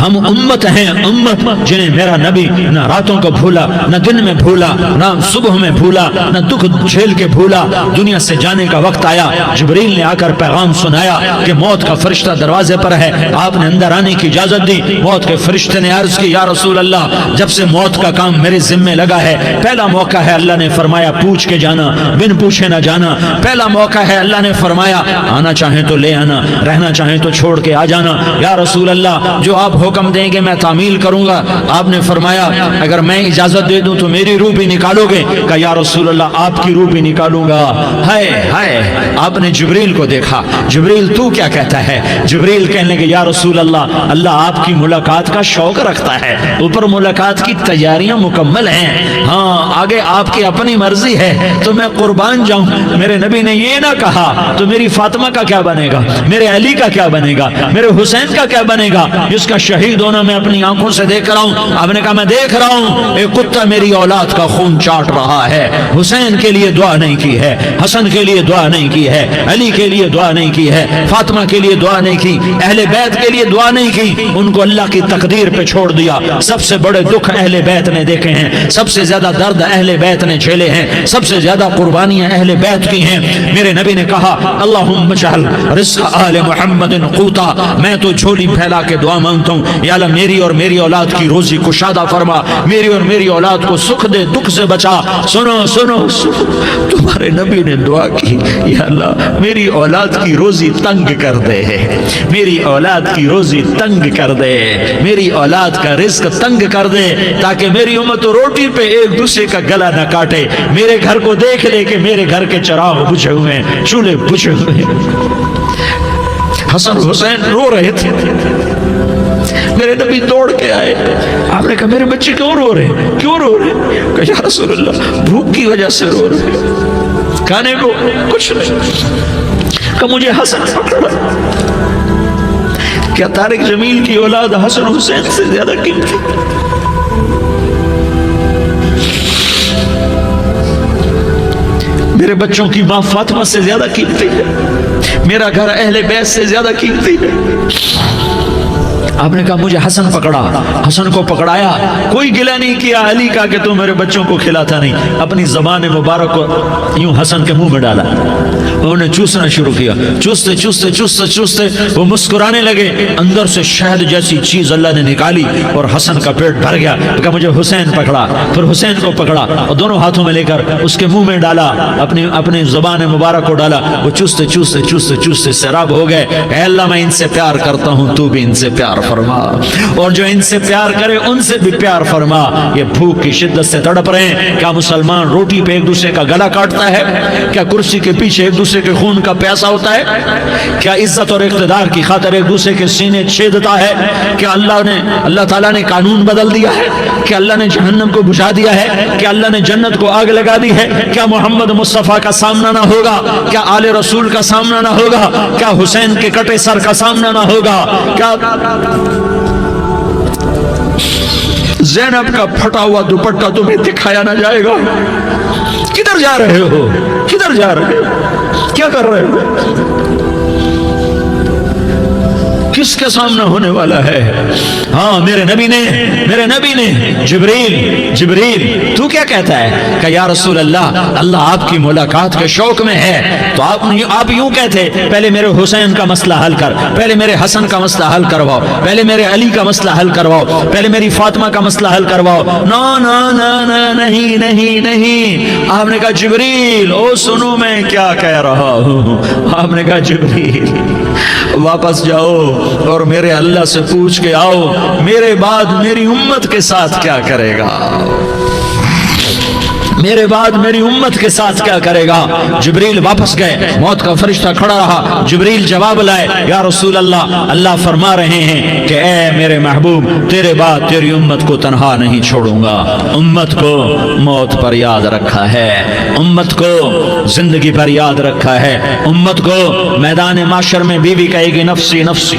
ہم امت ہیں، امت جنہیں میرا نبی نہ راتوں کو بھولا، نہ دن میں بھولا، نہ صبح میں بھولا، نہ دکھ جھیل کے بھولا۔ دنیا سے جانے کا وقت آیا، جبریل نے آ کر پیغام سنایا کہ موت کا فرشتہ دروازے پر ہے، آپ نے اندر آنے کی اجازت دی۔ موت کے فرشتے نے عرض کی، یا رسول اللہ، جب سے موت کا کام میرے ذمے لگا ہے، پہلا موقع ہے، اللہ نے فرمایا پوچھ کے جانا، بن پوچھے نہ جانا۔ پہلا موقع ہے، اللہ نے فرمایا آنا چاہیں تو لے آنا، رہنا چاہیں تو چھوڑ کے آ جانا۔ یا رسول اللہ، جو آپ حکم دیں گے میں تعمیل کروں گا۔ آپ نے فرمایا اگر میں اجازت دے دوں تو میری روح بھی نکالو گے؟ کہا یا رسول اللہ، آپ کی روح بھی نکالوں گا۔ ہائے ہائے، آپ نے جبریل کو دیکھا، جبریل تو کیا کہتا ہے؟ جبریل کہنے لگے یا رسول اللہ، اللہ آپ کی ملاقات کا شوق رکھتا ہے، اوپر ملاقات کی تیاریاں مکمل ہیں، ہاں آگے آپ کی اپنی مرضی ہے تو میں قربان جاؤں۔ میرے نبی نے یہ نہ کہا تو میری فاطمہ کا کیا بنے گا، میرے علی کا کیا بنے گا، میرے حسین کا کیا بنے گا، جس کا شہید ہونا میں اپنی آنکھوں سے دیکھ رہا ہوں۔ آپ نے کہا میں دیکھ رہا ہوں، ایک کتا میری اولاد کا خون چاٹ رہا ہے۔ حسین کے لیے دعا نہیں کی ہے، حسن کے لیے دعا نہیں کی ہے، علی کے لیے دعا نہیں کی ہے، فاطمہ کے لیے دعا نہیں کی، اہل بیت کے لیے دعا نہیں کی، ان کو اللہ کی تقدیر پہ چھوڑ دیا۔ سب سے بڑے دکھ اہل بیت نے دیکھے ہیں، سب سے زیادہ درد اہل بیت نے جھیلے ہیں، سب سے زیادہ قربانیاں اہل بیت کی ہیں۔ میرے نبی نے کہا اللہم اجعل رزق آل محمد قوتا، میں تو جھولی پھیلا کے دعا مانگتا ہوں، یا اللہ میری اور میری اولاد کی روزی کشادہ فرما، میری اور میری اولاد کو سکھ دے، دکھ سے بچا۔ سنو سنو سنو، تمہارے نبی نے دعا کی، یا اللہ میری اولاد کی روزی تنگ کر دے، میری اولاد کی روزی تنگ کر دے، میری اولاد کا رزق تنگ کر دے، تاکہ میری امت روٹی پہ ایک دوسرے کا گلا نہ کاٹے، میرے گھر کو دیکھ لے کہ میرے گھر کے چراغ بجھے ہوئے ہیں، چولہے بجھے ہوئے ہیں۔ حسن حسین رو رہے تھے، میرے نبی دوڑ کے آئے، آپ نے کہا میرے بچے کیوں رو رہے ہیں، کیوں رو رہے ہیں؟ کہا یا رسول اللہ بھوک کی وجہ سے رو رہے ہیں، کھانے کو کچھ نہیں۔ کہ مجھے حسن پکڑا، کیا طارق جمیل کی اولاد حسن حسین سے زیادہ قیمتی؟ میرے بچوں کی ماں فاطمہ سے زیادہ قیمتی ہے، میرا گھر اہل بیت سے زیادہ قیمتی ہے۔ آپ نے کہا مجھے حسن پکڑا، حسن کو پکڑایا، کوئی گلہ نہیں کیا علی کا کہ تو میرے بچوں کو کھلاتا نہیں، اپنی زبان مبارک کو یوں حسن کے منہ میں ڈالا، انہوں نے چوسنا شروع کیا، چوستے چوستے چوستے چوستے وہ مسکرانے لگے، اندر سے شہد جیسی چیز اللہ نے نکالی اور حسن کا پیٹ بھر گیا۔ کہا مجھے حسین پکڑا، پھر حسین کو پکڑا اور دونوں ہاتھوں میں لے کر اس کے منہ میں ڈالا، اپنی زبان مبارک کو ڈالا، وہ چوستے چوستے چوستے چوستے سیراب ہو گئے۔ اے اللہ میں ان سے پیار کرتا ہوں، تو بھی ان سے پیار فرما، اور جو ان سے پیار کرے ان سے بھی پیار فرما۔ یہ بھوک کی شدت سے تڑپ رہے ہیں، کیا مسلمان روٹی پہ ایک دوسرے کا گلا کاٹتا ہے؟ کیا کرسی کے پیچھے ایک دوسرے کے خون کا پیاسا ہوتا ہے؟ کیا عزت اور اقتدار کی خاطر ایک دوسرے کے سینے چھیدتا ہے؟ کیا اللہ تعالیٰ نے قانون بدل دیا ہے؟ کیا اللہ نے جہنم کو بجھا دیا ہے؟ کیا اللہ نے جنت کو آگ لگا دی ہے؟ کیا محمد مصطفیٰ کا سامنا نہ ہوگا؟ کیا آل رسول کا سامنا نہ ہوگا؟ کیا حسین کے کٹے سر کا سامنا نہ ہوگا؟ کیا زینب کا پھٹا ہوا دوپٹہ تمہیں دکھایا نہ جائے گا؟ کدھر جا رہے ہو؟ کدھر جا رہے ہو؟ کیا کر رہے ہو؟ کس کے سامنے ہونے والا ہے؟ ہاں میرے نبی نے جبریل تو کیا کہتا ہے؟ کہ یا رسول اللہ، اللہ آپ کی ملاقات کے شوق میں ہے، تو آپ یوں کہتے پہلے میرے حسین کا مسئلہ حل کر، پہلے میرے حسن کا مسئلہ حل کرواؤ، پہلے میرے علی کا مسئلہ حل کرواؤ، پہلے میری فاطمہ کا مسئلہ حل کرواؤ۔ نا نا نا نا نہیں نہیں نہیں۔ آپ نے کہا جبریل او سنو میں کیا کہہ رہا ہوں۔ آپ نے کہا جبریل واپس جاؤ اور میرے اللہ سے پوچھ کے آؤ میرے بعد میری امت کے ساتھ کیا کرے گا، میرے بعد میری امت کے ساتھ کیا کرے گا۔ جبریل واپس گئے، موت کا فرشتہ کھڑا رہا، جبریل جواب لائے، یا رسول اللہ، اللہ فرما رہے ہیں کہ اے میرے محبوب، تیرے بعد تیری امت کو تنہا نہیں چھوڑوں گا۔ امت کو موت پر یاد رکھا ہے، امت کو زندگی پر یاد رکھا ہے، امت کو میدان معاشر میں بیوی کہے گی نفسی نفسی،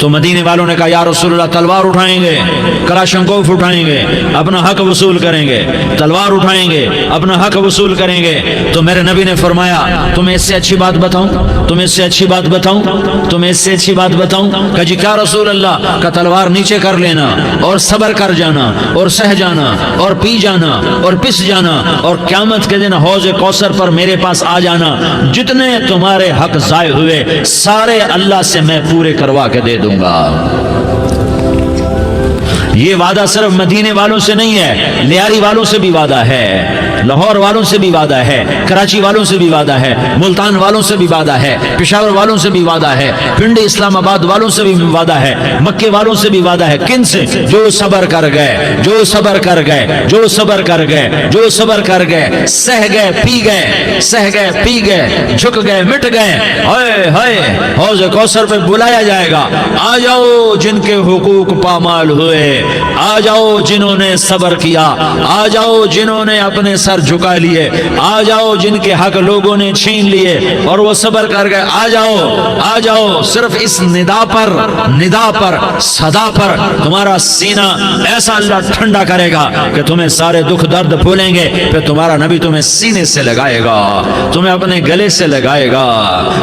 تو مدینے والوں نے کہا یا رسول اللہ تلوار اٹھائیں گے، کلاشنکوف اٹھائیں گے، اپنا حق وصول کریں گے، تلوار اٹھائیں گے، اپنا حق وصول کریں گے۔ تو میرے نبی نے فرمایا تمہیں اس سے اچھی بات بتاؤں، تمہیں اس سے اچھی بات بتاؤں، تمہیں اس سے اچھی بات بتاؤں؟ کہا جی کیا رسول اللہ؟ کا تلوار نیچے کر لینا اور صبر کر جانا اور سہ جانا اور پی جانا اور پس جانا اور قیامت کے دن حوض کوثر پر میرے پاس آ جانا، جتنے تمہارے حق ضائع ہوئے سارے اللہ سے میں پورے کروا کے دے دوں گا۔ یہ وعدہ صرف مدینے والوں سے نہیں ہے، لیاری والوں سے بھی وعدہ ہے، لاہور والوں سے بھی وعدہ ہے، کراچی والوں سے بھی وعدہ ہے، ملتان والوں سے بھی وعدہ ہے، پشاور والوں سے بھی وعدہ ہے، پنڈی اسلام آباد والوں سے بھی وعدہ ہے، مکے والوں سے بھی وعدہ ہے۔ کن سے؟ جو صبر کر گئے، جو صبر کر گئے، جو صبر کر گئے، جو صبر کر گئے، سہ گئے پی گئے، سہ گئے پی گئے، جھک گئے مٹ گئے، ہائے ہائے حوض کوثر پہ بلایا جائے گا، آ جاؤ جن کے حقوق پامال ہوئے، آ جاؤ جنہوں نے صبر کیا، آ جاؤ جنہوں نے اپنے سر جھکا لیے، آ جاؤ جن کے حق لوگوں نے چھین لیے اور وہ صبر کر گئے، آ جاؤ آ جاؤ۔ صرف اس ندا پر صدا پر تمہارا سینہ ایسا اللہ ٹھنڈا کرے گا کہ تمہیں سارے دکھ درد بھولیں گے، پھر تمہارا نبی تمہیں سینے سے لگائے گا، تمہیں اپنے گلے سے لگائے گا،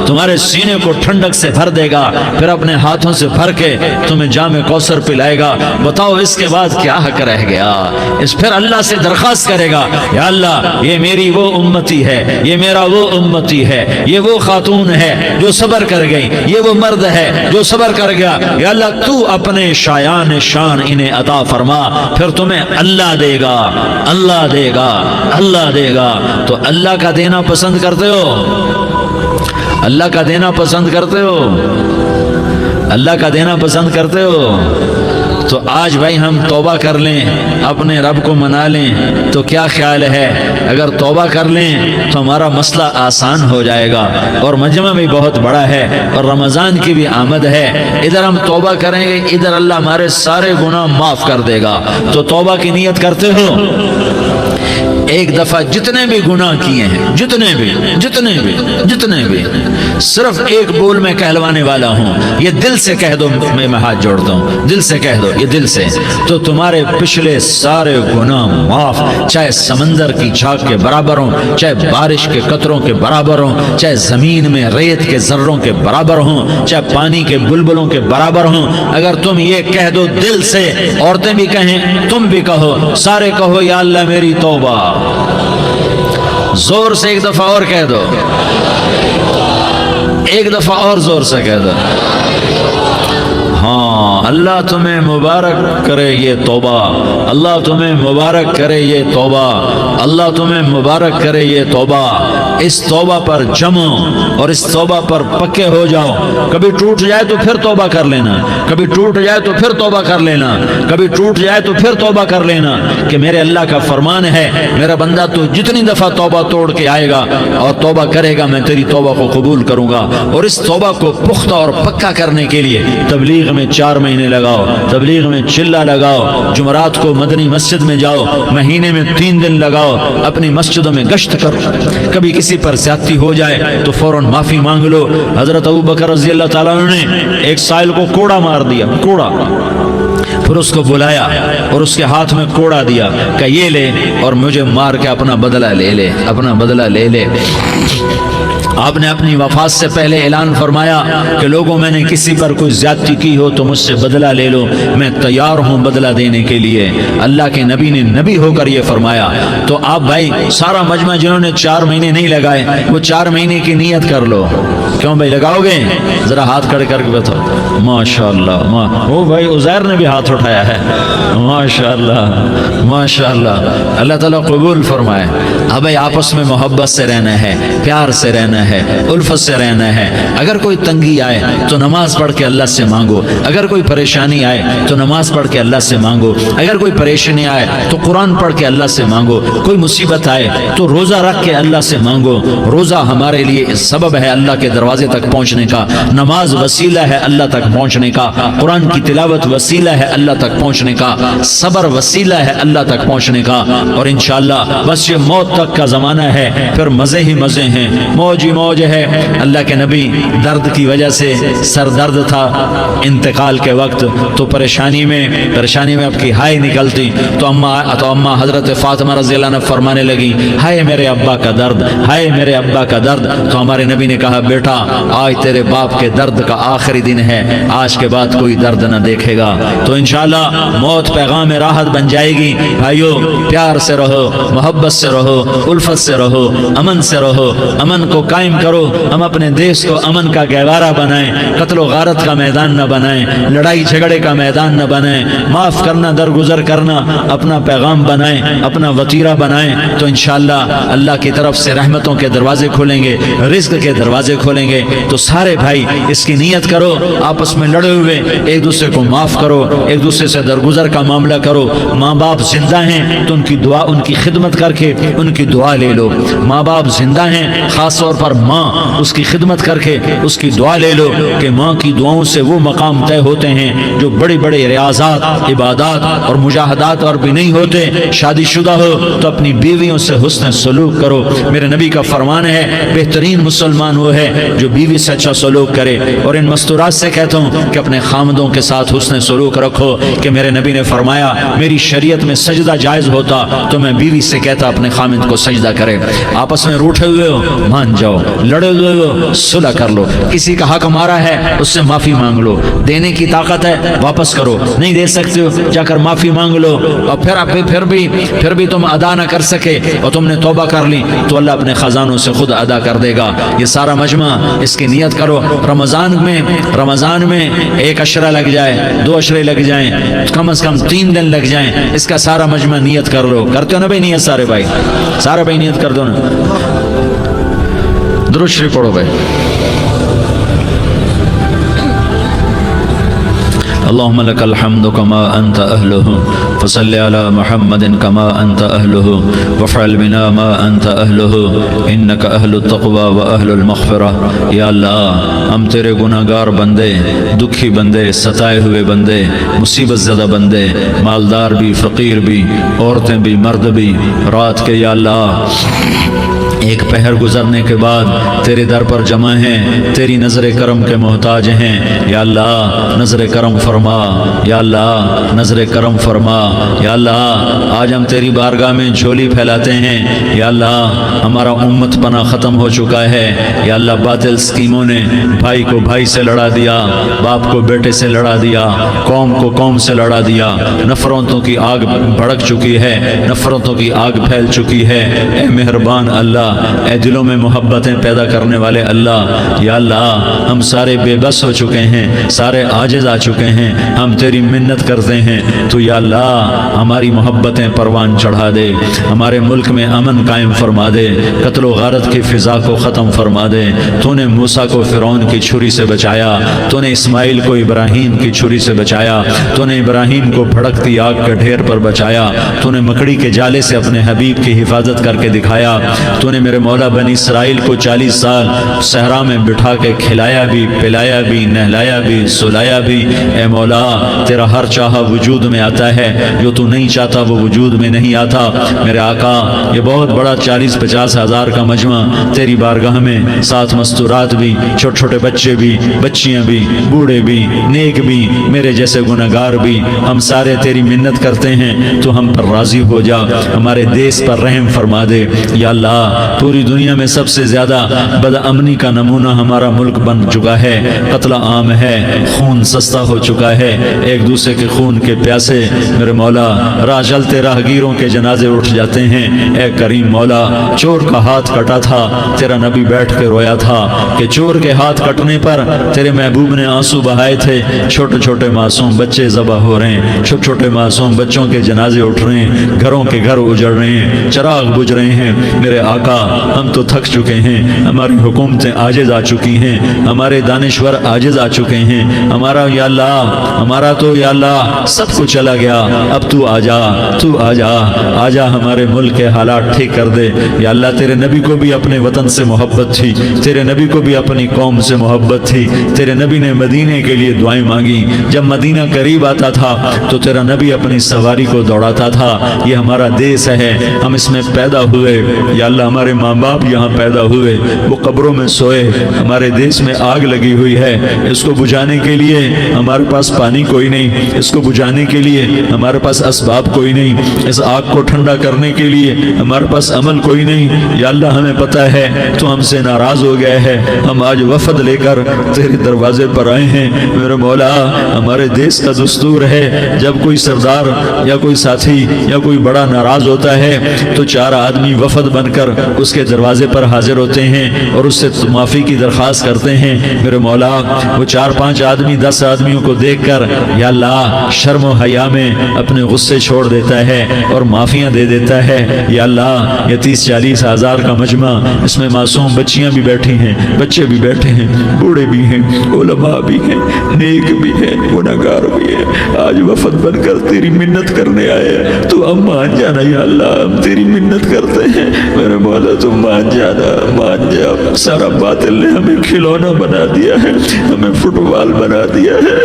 تمہارے سینے کو ٹھنڈک سے بھر دے گا، پھر اپنے ہاتھوں سے بھر کے تمہیں جام کوثر پلائے گا۔ بتاؤ اس کے بعد کیا حق رہ گیا؟ اس پھر اللہ سے درخواست کرے گا یا اللہ یہ میری وہ امتی ہے، یہ میرا وہ امتی ہے، یہ وہ خاتون ہے جو صبر کر گئی، یہ وہ مرد ہے جو صبر کر گیا، یا اللہ تو اپنے شایان شان انہیں عطا فرما، پھر تمہیں اللہ دے گا، اللہ دے گا، اللہ دے گا۔ تو اللہ کا دینا پسند کرتے ہو؟ اللہ کا دینا پسند کرتے ہو؟ اللہ کا دینا پسند کرتے ہو؟ تو آج بھائی ہم توبہ کر لیں، اپنے رب کو منا لیں، تو کیا خیال ہے اگر توبہ کر لیں تو ہمارا مسئلہ آسان ہو جائے گا، اور مجمع بھی بہت بڑا ہے اور رمضان کی بھی آمد ہے، ادھر ہم توبہ کریں گے، ادھر اللہ ہمارے سارے گناہ معاف کر دے گا۔ تو توبہ کی نیت کرتے ہو؟ ایک دفعہ جتنے بھی گناہ کیے ہیں، جتنے بھی صرف ایک بول میں کہلوانے والا ہوں، یہ دل سے کہہ دو، میں ہاتھ جوڑتا ہوں، دل سے کہہ دو، یہ دل سے، تو تمہارے پچھلے سارے گناہ معاف، چاہے سمندر کی جھاگ کے برابر ہوں، چاہے بارش کے قطروں کے برابر ہوں، چاہے زمین میں ریت کے ذروں کے برابر ہوں، چاہے پانی کے بلبلوں کے برابر ہوں۔ اگر تم یہ کہہ دو دل سے، عورتیں بھی کہیں، تم بھی کہو، سارے کہو یا اللہ میری توبہ، زور سے ایک دفعہ اور کہہ دو، ایک دفعہ اور زور سے کہہ دو۔ ہاں، اللہ تمہیں مبارک کرے یہ توبہ، اللہ تمہیں مبارک کرے یہ توبہ، اللہ تمہیں مبارک کرے یہ توبہ۔ اس توبہ پر جمو اور اس توبہ پر پکے ہو جاؤ۔ کبھی ٹوٹ جائے تو پھر توبہ کر لینا، کبھی ٹوٹ جائے تو پھر توبہ کر لینا، کبھی ٹوٹ جائے تو پھر توبہ کر لینا، کہ میرے اللہ کا فرمان ہے میرا بندہ تو جتنی دفعہ توبہ توڑ کے آئے گا اور توبہ کرے گا میں تیری توبہ کو قبول کروں گا۔ اور اس توبہ کو پختہ اور پکا کرنے کے لیے تبلیغ میں 4 مہینے لگاؤ، تبلیغ میں چلہ لگاؤ، جمعرات کو مدنی مسجد میں جاؤ، مہینے میں 3 دن لگاؤ، اپنی مسجدوں میں گشت کرو، کبھی کسی پر زیادتی ہو جائے تو فوراً معافی مانگ لو۔ حضرت ابوبکر رضی اللہ تعالیٰ عنہ نے ایک سائل کو کوڑا مار دیا، کوڑا، پھر اس کو بلایا اور اس کے ہاتھ میں کوڑا دیا کہ یہ لے اور مجھے مار کے اپنا بدلہ لے لے، اپنا بدلہ لے لے۔ آپ نے اپنی وفات سے پہلے اعلان فرمایا کہ لوگوں میں نے کسی پر کوئی زیادتی کی ہو تو مجھ سے بدلہ لے لو، میں تیار ہوں بدلہ دینے کے لیے۔ اللہ کے نبی نے نبی ہو کر یہ فرمایا۔ تو آپ بھائی سارا مجمع جنہوں نے 4 مہینے نہیں لگائے وہ 4 مہینے کی نیت کر لو۔ کیوں بھائی لگاؤ گے؟ ذرا ہاتھ کھڑے کر کے بتاؤ۔ ماشاءاللہ، وہ بھائی عزیر نے بھی ہاتھ اٹھایا ہے، ماشاءاللہ ماشاءاللہ، اللہ تعالیٰ قبول فرمائے۔ اب بھائی آپس میں محبت سے رہنا ہے، پیار سے رہنا ہے، الفت سے رہنا ہے۔ اگر کوئی تنگی آئے تو نماز پڑھ کے اللہ سے مانگو، اگر کوئی پریشانی آئے تو نماز پڑھ کے اللہ سے مانگو، اگر کوئی پریشانی آئے تو قرآن پڑھ کے اللہ سے مانگو، کوئی مصیبت آئے تو روزہ رکھ کے اللہ سے مانگو۔ روزہ ہمارے لیے سبب ہے اللہ کے دروازے دروازے تک پہنچنے کا، نماز وسیلہ ہے اللہ تک پہنچنے کا، قرآن کی تلاوت وسیلہ ہے اللہ تک پہنچنے کا، صبر وسیلہ ہے اللہ تک پہنچنے کا، اور انشاءاللہ بس یہ موت تک کا زمانہ ہے، پھر مزے ہی مزے ہیں، موج ہی موج ہے۔ اللہ کے نبی درد کی وجہ سے سر درد تھا انتقال کے وقت، تو پریشانی میں اب کی ہائے نکلتی، تو اماں حضرت فاطمہ رضی اللہ عنہ فرمانے لگی ہائے میرے ابا کا درد، ہائے میرے ابا کا درد۔ تو ہمارے نبی نے کہا بیٹا آج تیرے باپ کے درد کا آخری دن ہے، آج کے بعد کوئی درد نہ دیکھے گا۔ تو انشاءاللہ موت پیغام راحت بن جائے گی۔ بھائیو پیار سے رہو، محبت سے رہو، الفت سے رہو، امن سے رہو، امن کو قائم کرو۔ ہم اپنے دیش کو امن کا گہوارہ بنائیں، قتل و غارت کا میدان نہ بنائیں، لڑائی جھگڑے کا میدان نہ بنائیں، معاف کرنا درگزر کرنا اپنا پیغام بنائیں، اپنا وطیرہ بنائیں، تو انشاءاللہ اللہ کی طرف سے رحمتوں کے دروازے کھولیں گے، رزق کے دروازے کھولیں گے۔ تو سارے بھائی اس کی نیت کرو، آپس میں لڑے ہوئے ایک دوسرے کو معاف کرو، ایک دوسرے سے درگزر کا معاملہ کرو۔ ماں باپ زندہ ہیں تو ان کی دعا، ان کی خدمت کر کے ان کی دعا لے لو۔ ماں باپ زندہ ہیں، خاص طور پر ماں، اس کی خدمت کر کے اس کی دعا لے لو، کہ ماں کی دعاؤں سے وہ مقام طے ہوتے ہیں جو بڑی بڑے ریاضات، عبادات اور مجاہدات اور بھی نہیں ہوتے۔ شادی شدہ ہو تو اپنی بیویوں سے حسن سلوک کرو۔ میرے نبی کا فرمان ہے بہترین مسلمان وہ ہے جو بیوی سے اچھا سلوک کرے۔ اور ان مستورات سے کہتا ہوں کہ اپنے خامدوں کے ساتھ حسن سلوک رکھو، کہ میرے نبی نے فرمایا میری شریعت میں سجدہ جائز ہوتا تو میں بیوی سے کہتا اپنے خامد کو سجدہ کرے۔ آپس میں روٹھے ہوئے ہو مان جاؤ، لڑے ہوئے ہو صلح کر لو، کسی کا حق مارا ہے اس سے معافی مانگ لو، دینے کی طاقت ہے واپس کرو، نہیں دے سکتے ہو جا کر معافی مانگ لو، اور پھر بھی تم ادا نہ کر سکے اور تم نے توبہ کر لی تو اللہ اپنے خزانوں سے خود ادا کر دے گا۔ یہ سارا مجمع اس کی نیت کرو۔ رمضان میں ایک عشرہ لگ جائے، 2 عشرے لگ جائیں، کم از کم 3 دن لگ جائیں، اس کا سارا مجمع نیت کر لو۔ کرتے ہو نا بھائی نیت؟ سارے بھائی نیت کر دو نا۔ درود شریف پڑھو بھائی۔ اللهم لك الحمد كما أنت أهله فصل على محمد كما أنت أهله وافعل بنا ما أنت أهله إنك أهل التقوى وأهل المغفرة۔ یا اللہ ہم تیرے گناہگار بندے، دکھی بندے، ستائے ہوئے بندے، مصیبت زدہ بندے، مالدار بھی، فقیر بھی، عورتیں بھی، مرد بھی، رات کے یا اللہ ایک پہر گزرنے کے بعد تیرے در پر جمع ہیں، تیری نظر کرم کے محتاج ہیں۔ یا اللہ نظر کرم فرما، یا اللہ نظر کرم فرما۔ یا اللہ آج ہم تیری بارگاہ میں جھولی پھیلاتے ہیں۔ یا اللہ ہمارا امت پنا ختم ہو چکا ہے۔ یا اللہ باطل اسکیموں نے بھائی کو بھائی سے لڑا دیا، باپ کو بیٹے سے لڑا دیا، قوم کو قوم سے لڑا دیا، نفرتوں کی آگ بھڑک چکی ہے، نفرتوں کی آگ پھیل چکی ہے۔ اے مہربان اللہ، اے دلوں میں محبتیں پیدا کرنے والے اللہ، یا اللہ ہم سارے بے بس ہو چکے ہیں، سارے عاجز آ چکے ہیں، ہم تیری منت کرتے ہیں تو یا اللہ ہماری محبتیں پروان چڑھا دے، ہمارے ملک میں امن قائم فرما دے، قتل و غارت کی فضا کو ختم فرما دے۔ تو نے موسیٰ کو فرعون کی چھری سے بچایا، تو نے اسماعیل کو ابراہیم کی چھری سے بچایا، تو نے ابراہیم کو بھڑکتی آگ کے ڈھیر پر بچایا، تو نے مکڑی کے جالے سے اپنے حبیب کی حفاظت کر کے دکھایا، تو نے میرے مولا بنی اسرائیل کو 40 سال صحرا میں بٹھا کے کھلایا بھی، پلایا بھی، نہلایا بھی، سلایا بھی۔ اے مولا تیرا ہر چاہا وجود میں آتا ہے، جو تو نہیں چاہتا وہ وجود میں نہیں آتا۔ میرے آقا یہ بہت بڑا 40-50 ہزار کا مجمع تیری بارگاہ میں، ساتھ مستورات بھی، چھوٹے چھوٹے بچے بھی، بچیاں بھی، بوڑھے بھی، نیک بھی، میرے جیسے گنہگار بھی، ہم سارے تیری منت کرتے ہیں تو ہم پر راضی ہو جا، ہمارے دیس پر رحم فرما دے۔ یا اللہ پوری دنیا میں سب سے زیادہ بد امنی کا نمونہ ہمارا ملک بن چکا ہے، قتل عام ہے، خون سستا ہو چکا ہے، ایک دوسرے کے خون کے پیاسے میرے مولا راہ چلتے راہگیروں کے جنازے اٹھ جاتے ہیں۔ اے کریم مولا چور کا ہاتھ کٹا تھا، تیرا نبی بیٹھ کے رویا تھا کہ چور کے ہاتھ کٹنے پر تیرے محبوب نے آنسو بہائے تھے، چھوٹے چھوٹے معصوم بچے ذبح ہو رہے ہیں، چھوٹے چھوٹے معصوم بچوں کے جنازے اٹھ رہے ہیں، گھروں کے گھر اجڑ رہے ہیں، چراغ بجھ رہے ہیں۔ میرے آقا ہم تو تھک چکے ہیں، ہماری حکومتیں عاجز آ چکی ہیں، ہمارے دانشور عاجز آ چکے ہیں، ہمارا یا اللہ ہمارا تو یا اللہ سب کچھ چلا گیا، اب تو آ جا، تو آ جا، آ جا ہمارے ملک کے حالات ٹھیک کر دے یا اللہ۔ تیرے نبی کو بھی اپنے وطن سے محبت تھی، تیرے نبی کو بھی اپنی قوم سے محبت تھی، تیرے نبی نے مدینے کے لیے دعائیں مانگی، جب مدینہ قریب آتا تھا تو تیرا نبی اپنی سواری کو دوڑاتا تھا۔ یہ ہمارا دیس ہے، ہم اس میں پیدا ہوئے یا اللہ، ہمارے ماں باپ یہاں پیدا ہوئے، وہ قبروں میں سوئے، ہمارے دیس میں آگ لگی ہوئی ہے، اس کو بجھانے کے لیے ہمارے پاس پانی کوئی نہیں، اس کو بجھانے کے لیے ہمارے پاس اسباب کوئی نہیں، اس آگ کو ٹھنڈا کرنے کے لیے ہمارے پاس عمل کوئی نہیں یا اللہ۔ ہمیں پتہ ہے تو ہم سے ناراض ہو گئے ہے، ہم آج وفد لے کر تیرے دروازے پر آئے ہیں میرے مولا۔ ہمارے دیس کا دستور ہے جب کوئی سردار یا کوئی ساتھی یا کوئی بڑا ناراض ہوتا ہے تو 4 آدمی وفد بن کر اس کے دروازے پر حاضر ہوتے ہیں اور اس سے معافی کی درخواست کرتے ہیں میرے مولا۔ وہ 4-5 آدمی 10 آدمیوں کو دیکھ کر یا اللہ شرم و حیا میں اپنے غصے چھوڑ دیتا ہے اور معافیاں دے دیتا ہے یا اللہ۔ یہ 30-40 ہزار کا مجمع، اس میں معصوم بچیاں بھی بیٹھی ہیں، بچے بھی بیٹھے ہیں، بوڑھے بھی ہیں، علماء بھی ہیں، نیک بھی ہیں، گنہگار بھی ہیں، آج وفد بن کر تیری منت کرنے آئے ہیں، تو ہم مان جانا یا اللہ، ہم تیری منت کرتے ہیں میرے مولا، تو مان جانا، مان جا۔ سارا باطل نے ہمیں کھلونا بنا دیا ہے، ہمیں فٹ بال بنا دیا ہے،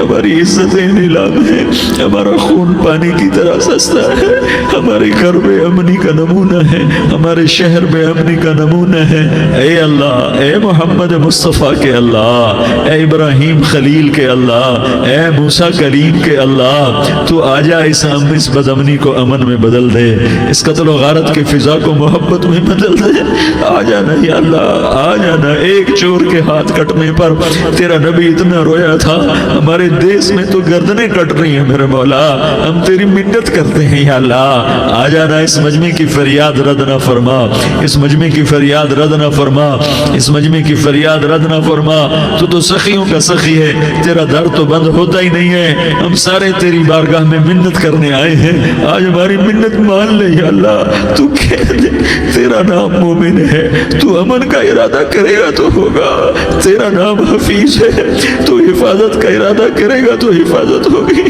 ہماری عزتیں نیلام ہے، ہمارا خون پانی کی طرح سستا ہے، ہمارے گھر بے امنی کا نمونہ ہے، ہمارے شہر بے امنی کا نمونہ ہے۔ اے اللہ، اے محمد مصطفیٰ کے اللہ، اے ابراہیم خلیل کے اللہ، اے موسیٰ کلیم کے اللہ، تو آجا اس بدامنی کو امن میں بدل دے، اس قتل و غارت کے فضا کو محبت میں بدل دے۔ آ جانا یا اللہ، آ جانا۔ ایک چور کے ہاتھ کٹنے پر تیرا نبی اتنا رویا تھا، ہمارے دیس میں تو گردنیں کٹ رہی ہیں میرے مولا، ہم تیری منت کرتے ہیں یا اللہ۔ آ جانا، اس مجمع کی فریاد رد نہ فرما، اس مجمع کی فریاد رد نہ فرما، اس مجمع کی فریاد رد نہ فرما۔ تو سخیوں کا سخی ہے، تیرا در تو بند ہوتا ہی نہیں ہے، ہم سارے تیری بارگاہ میں منت کرنے آئے ہیں، آج ہماری منت مان لے یا اللہ۔ تو کہہ دے تیرا نام مومن ہے، تو امن کا ارادہ کرے گا تو ہوگا، تیرا نام حفیظ ہے، تو حفاظت کا ارادہ کرے گا تو حفاظت ہوگی،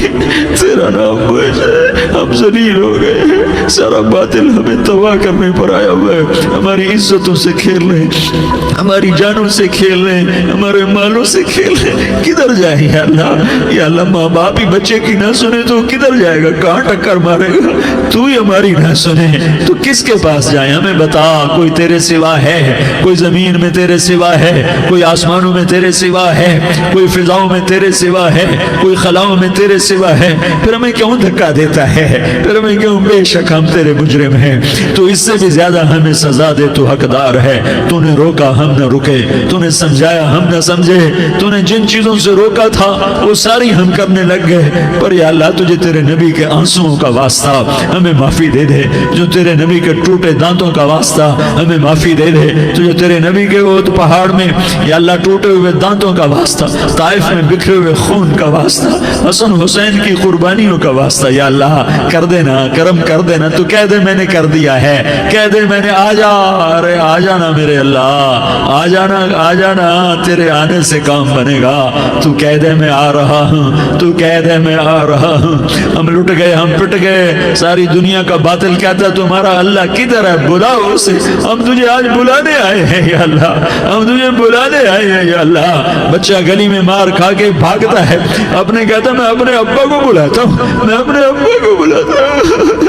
تیرا نام موج ہے۔ ہم ذلیل ہو گئے ہیں، سارا باطل ہمیں تباہ کرنے پر آیا ہوا ہے، ہماری عزتوں سے کھیل رہے ہیں، ہماری جانوں سے کھیل رہے ہیں، ہمارے مالوں سے کھیل رہے ہیں۔ کدھر جائے یا اللہ؟ یا اللہ، ماں باپ ہی بچے کی نہ سنے تو کدھر جائے گا؟ کہاں ٹکر مارے گا؟ تو ہی ہماری نہ سنے تو کس کے پاس جائیں؟ ہمیں بتا، کوئی تیرے سوا ہے؟ کوئی زمین میں تیرے سوا ہے؟ کوئی آسمانوں میں تیرے سوا ہے؟ کوئی فضاؤں میں تیرے سوا ہے؟ کوئی خلاؤں میں تیرے سوا ہے؟ پھر ہمیں کیوں دھکا دیتا ہے؟ پھر ہمیں کیوں؟ بے شک ہم تیرے مجرم ہیں، تو اس سے بھی زیادہ ہمیں سزا دے، تو حقدار ہے۔ تو نے روکا ہم نہ رکے، تو نے سمجھایا ہم نہ سمجھے، تو نے جن چیزوں سے روکا تھا وہ ساری ہم کرنے لگ گئے، پر یا اللہ تجھے تیرے نبی کے آنسوؤں کا واسطہ ہمیں معافی دے دے، جو تیرے نبی کے ٹوٹے دانتوں کا واسطہ ہمیں معافی دے دے، تجھے تیرے نبی کے وہ پہاڑ میں یا اللہ ٹوٹے ہوئے دانتوں کا واسطہ، طائف میں بکھرے ہوئے خون کا واسطہ، حسن حسین کی قربانیوں کا واسطہ یا اللہ کر دینا، کرم کر دینا۔ تو کہہ دے میں نے کر دیا ہے، کہہ دے میں نے، آ جا، ارے آ جانا میرے اللہ، آ جانا، آ جانا، تیرے آنے سے کام بنے گا۔ تو کہہ دے میں آ رہا ہوں، تو کہہ دے میں آ رہا ہوں۔ ہم لٹ گئے، ہم پٹ گئے، ساری دنیا کا باطل کہتا ہے تمہارا اللہ کدھر ہے؟ بلاؤ اسے، ہم تجھے آج بلانے آئے ہیں یا اللہ، ہم تجھے بلانے آئے ہیں یا اللہ۔ بچہ گلی میں مار کھا کے بھاگتا ہے، اپنے کہتا میں اپنے ابا کو بلاتا ہوں، میں اپنے ابا کو بلاتا ہوں،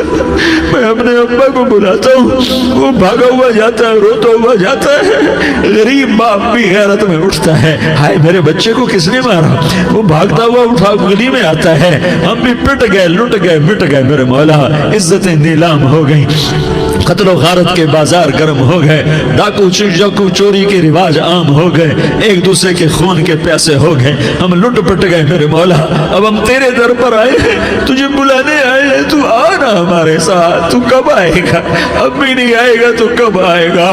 میں اپنے ابا کو بلاتا ہوں، وہ بھاگا ہوا جاتا ہے، روتا ہوا جاتا ہے۔ غریب باپ بھی غیرت میں اٹھتا ہے، ہائے میرے بچے کو کس نے مارا؟ وہ بھاگتا ہوا اٹھا گلی میں آتا ہے، ہم بھی پٹ گئے، لٹ گئے، مٹ گئے میرے مولا، عزتیں نیلام ہو گئیں، قتل و غارت کے بازار گرم ہو گئے، ڈاکو چوری کے رواج عام ہو گئے، ایک دوسرے کے خون کے پیاسے ہو گئے، ہم لٹ پٹ گئے میرے مولا۔ اب ہم تیرے در پر آئے ہیں، تجھے بلانے آئے ہیں، تو آنا ہمارے ساتھ؟ تو کب آئے گا؟ اب بھی نہیں آئے گا تو کب آئے گا؟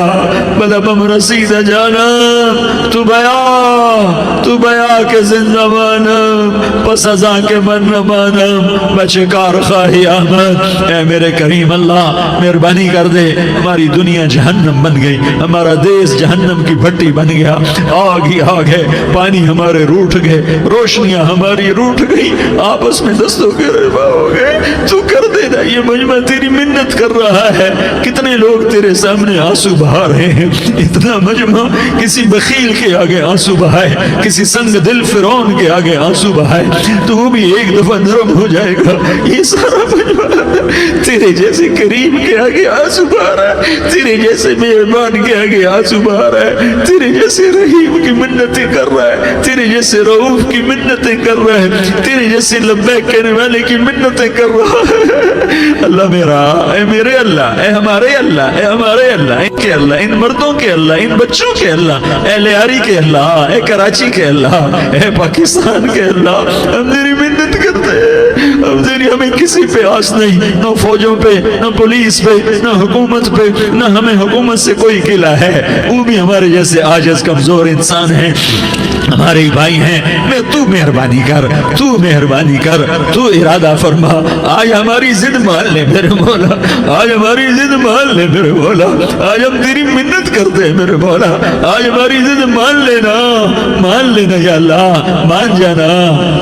بلا بم رسید جانم تو بیا کے زندہ مانم پس ازاں کے من مانم بچکار خواہی آمد۔ اے میرے کریم اللہ مہربانی کر دے، ہماری دنیا جہنم بن گئی، ہمارا دیس جہنم کی بھٹی بن گیا، آگ ہی آگ ہے، پانی ہمارے روٹ گئے، روشنیاں ہماری روٹ گئی، آپس میں دستوں کے رفا ہو گئے۔ تو کر دینا، یہ مجمع تیری منت کر رہا ہے۔ کتنے لوگ تیرے سامنے آنسو بہا رہے ہیں، اتنا مجمع کسی بخیل کے آگے آنسو بہائے، کسی سنگ دل فرعون کے آگے آنسو بہائے تو وہ بھی ایک دفعہ نرم ہو جائے گا۔ یہ سارا مجمع تیرے جیسے کریم کے آگے آنسو بہا رہا ہے، تیرے جیسے مہربان کے آگے آنسو بہا رہا ہے، تیرے جیسے رحیم کی منتیں کر رہا ہے، تیرے جیسے رؤوف کی منتیں کر رہا ہے، تیرے جیسے لبیک کہنے والے کی منتیں کر رہا ہے۔ اللہ میرا، اے میرے اللہ، اے ہمارے اللہ، اے ہمارے اللہ، ان کے اللہ، ان مردوں کے اللہ، ان بچوں کے اللہ، اے لیاری کے اللہ، اے کراچی کے اللہ، اے پاکستان کے اللہ، ہم تیری منت کرتے ہیں، ہم تیری، ہمیں کسی پہ آس نہیں، نہ فوجوں پہ، نہ پولیس پہ، نہ حکومت پہ، نہ ہمیں حکومت سے کوئی قلع ہے، وہ بھی ہمارے جیسے عاجز کمزور انسان ہیں، ہمارے بھائی ہیں۔ میں تو مہربانی کر، تو مہربانی کر، تو ارادہ فرما، آج ہماری ضد مان لے میرے مولا، آج ہماری ضد مان لے میرے مولا، آج ہم تیری منت کرتے ہیں میرے مولا، آج ہماری ضد مان لینا یا اللہ، مان جانا۔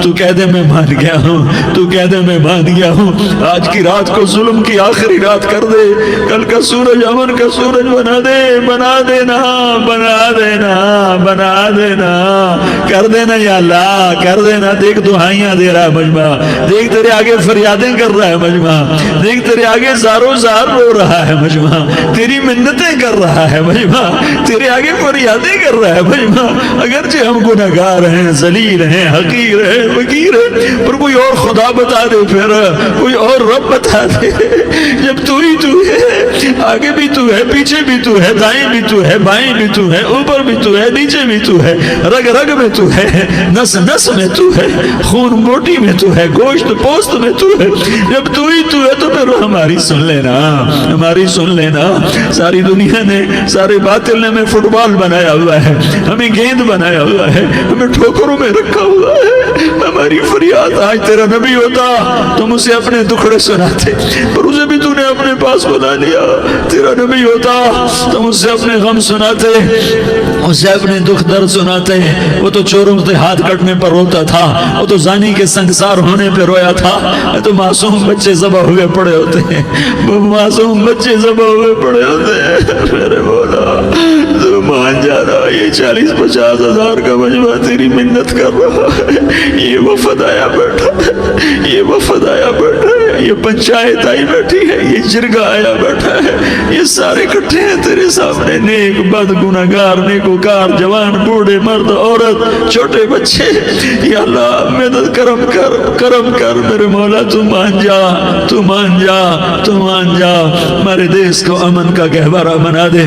تو کہہ دے میں مان گیا ہوں، تو کہہ دے میں مان گیا ہوں، آج کی رات کو ظلم کی آخری رات کر دے، کل کا سورج امن کا سورج بنا دے، بنا دینا، بنا دینا، بنا دینا، کر دینا یا اللہ، کر دینا۔ دیکھ دعائیاں دے رہا ہے مجمع، دیکھ تیرے آگے فریادیں کر رہا ہے مجمع، دیکھ تیرے آگے زارو زار رو رہا ہے مجمع، تیری منتیں کر رہا ہے مجمع، تیرے آگے فریادیں کر رہا ہے مجمع۔ اگرچہ ہم گنہگار ہیں، ذلیل ہیں، حقیر ہیں، فقیر ہیں، پر کوئی اور خدا بتا دے، پھر کوئی اور رب بتا دے۔ جب تو ہی تو ہے، آگے بھی تو ہے، پیچھے بھی تو ہے، دائیں بھی تو ہے، بائیں بھی تو ہے، اوپر بھی تو ہے، نیچے بھی تو ہے، رگ رگ میں تو ہے، نس نس میں تو ہے، خون موٹی میں تو ہے، گوشت پوست میں تو ہے۔ جب تو ہی تو ہے تو پھر ہماری سن لینا، ہماری سن لینا۔ ساری دنیا نے، سارے باطل نے ہمیں فٹ بال بنایا ہوا ہے، ہمیں گیند بنایا ہوا ہے، ہمیں ٹھوکروں میں رکھا ہوا ہے۔ ہماری فریاد، آج تیرا نبی ہوتا تم اسے اپنے دکھڑے سناتے، پر اسے بھی تو نے اپنے پاس بنا لیا۔ تیرا نبی ہوتا تم اسے اپنے غم سناتے، اسے اپنے دکھ درد سناتے۔ وہ تو چوروں سے ہاتھ کٹنے پر روتا تھا، وہ تو زانی کے سنگسار ہونے پہ رویا تھا، تو معصوم بچے ذبح ہوئے پڑے ہوتے ہیں، وہ معصوم بچے ذبح ہوئے پڑے ہوتے ہیں۔ میرے مولا تو مان جانا، یہ 40-50 ہزار کا مجمع تیری منت کر رہا ہے، یہ وفد آیا بیٹھا ہے، یہ وفد آیا بیٹھا ہے، یہ پنچایت آئی بیٹھی ہے، یہ جرگہ آیا بیٹھا ہے، یہ سارے اکٹھے ہیں تیرے سامنے، نیک بد گنہگار نیکوکار، جوان بوڑھے مرد عورت چھوٹے بچے۔ یا اللہ مدد کرم کر، کرم کر میرے مولا، تو مان جا، تو مان جا، تو مان جا۔ ہمارے دیس کو امن کا گہوارہ بنا دے،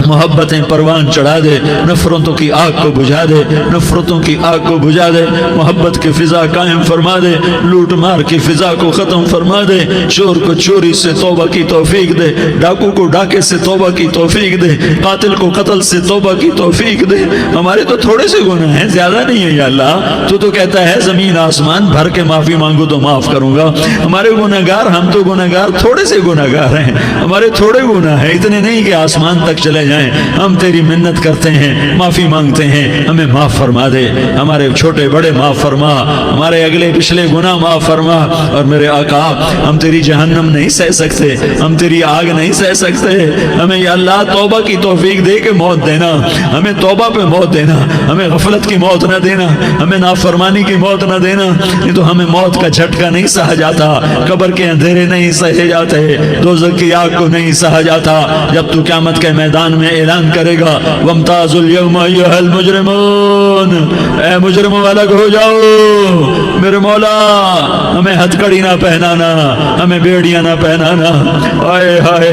محبتیں پروان چڑھا دے، نفرتوں کی آگ کو بجھا دے، نفرتوں کی آگ کو بجھا دے، محبت کی فضا قائم فرما دے، لوٹ مار کی فضا کو ختم فرما دے، چور کو چوری سے توبہ کی توفیق دے، ڈاکو کو ڈاکے سے توبہ کی توفیق دے، قاتل کو قتل سے توبہ کی توفیق دے۔ ہمارے تو تھوڑے سے گناہ ہیں، زیادہ نہیں ہے یا اللہ، تو کہتا ہے زمین آسمان بھر کے معافی مانگو تو معاف کروں گا۔ ہمارے گنہگار، ہم تو گنہگار تھوڑے سے گنہگار ہیں، ہمارے تھوڑے گناہ ہیں، اتنے نہیں کہ آسمان تک چلے جائیں۔ ہم تیری منت کرتے ہیں، معافی مانگتے ہیں، ہمیں معاف فرما دے، ہمارے چھوٹے بڑے معاف فرما، ہمارے اگلے پچھلے گناہ معاف فرما۔ اور میرے آقا ہم تیری جہنم نہیں سہ سکتے، ہم تیری آگ نہیں سہ سکتے، ہمیں یا اللہ توبہ کی توفیق دے کے موت دینا، ہمیں توبہ پہ موت دینا، ہمیں غفلت کی موت نہ دینا، ہمیں نافرمانی کی موت نہ دینا، نہیں تو ہمیں موت کا جھٹکا نہیں سہا جاتا، قبر کے اندھیرے نہیں سہے جاتے، دوزخ کی آگ کو نہیں سہا جاتا۔ جب تو قیامت کے میدان میں اعلان کرے گا وَامْتَازُوا الْيَوْمَ أَيُّهَا الْمُجْرِمُونَ، اے مجرموں الگ ہو جاؤ، میرے مولا ہمیں ہتھ کڑی نہ پہنانا، ہمیں بیڑیاں نہ پہنانا۔ آئے ہائے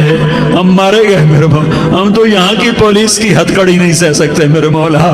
ہم مارے گئے میرے مولا، ہم تو یہاں کی پولیس کی ہتھ کڑی نہیں سہ سکتے میرے مولا،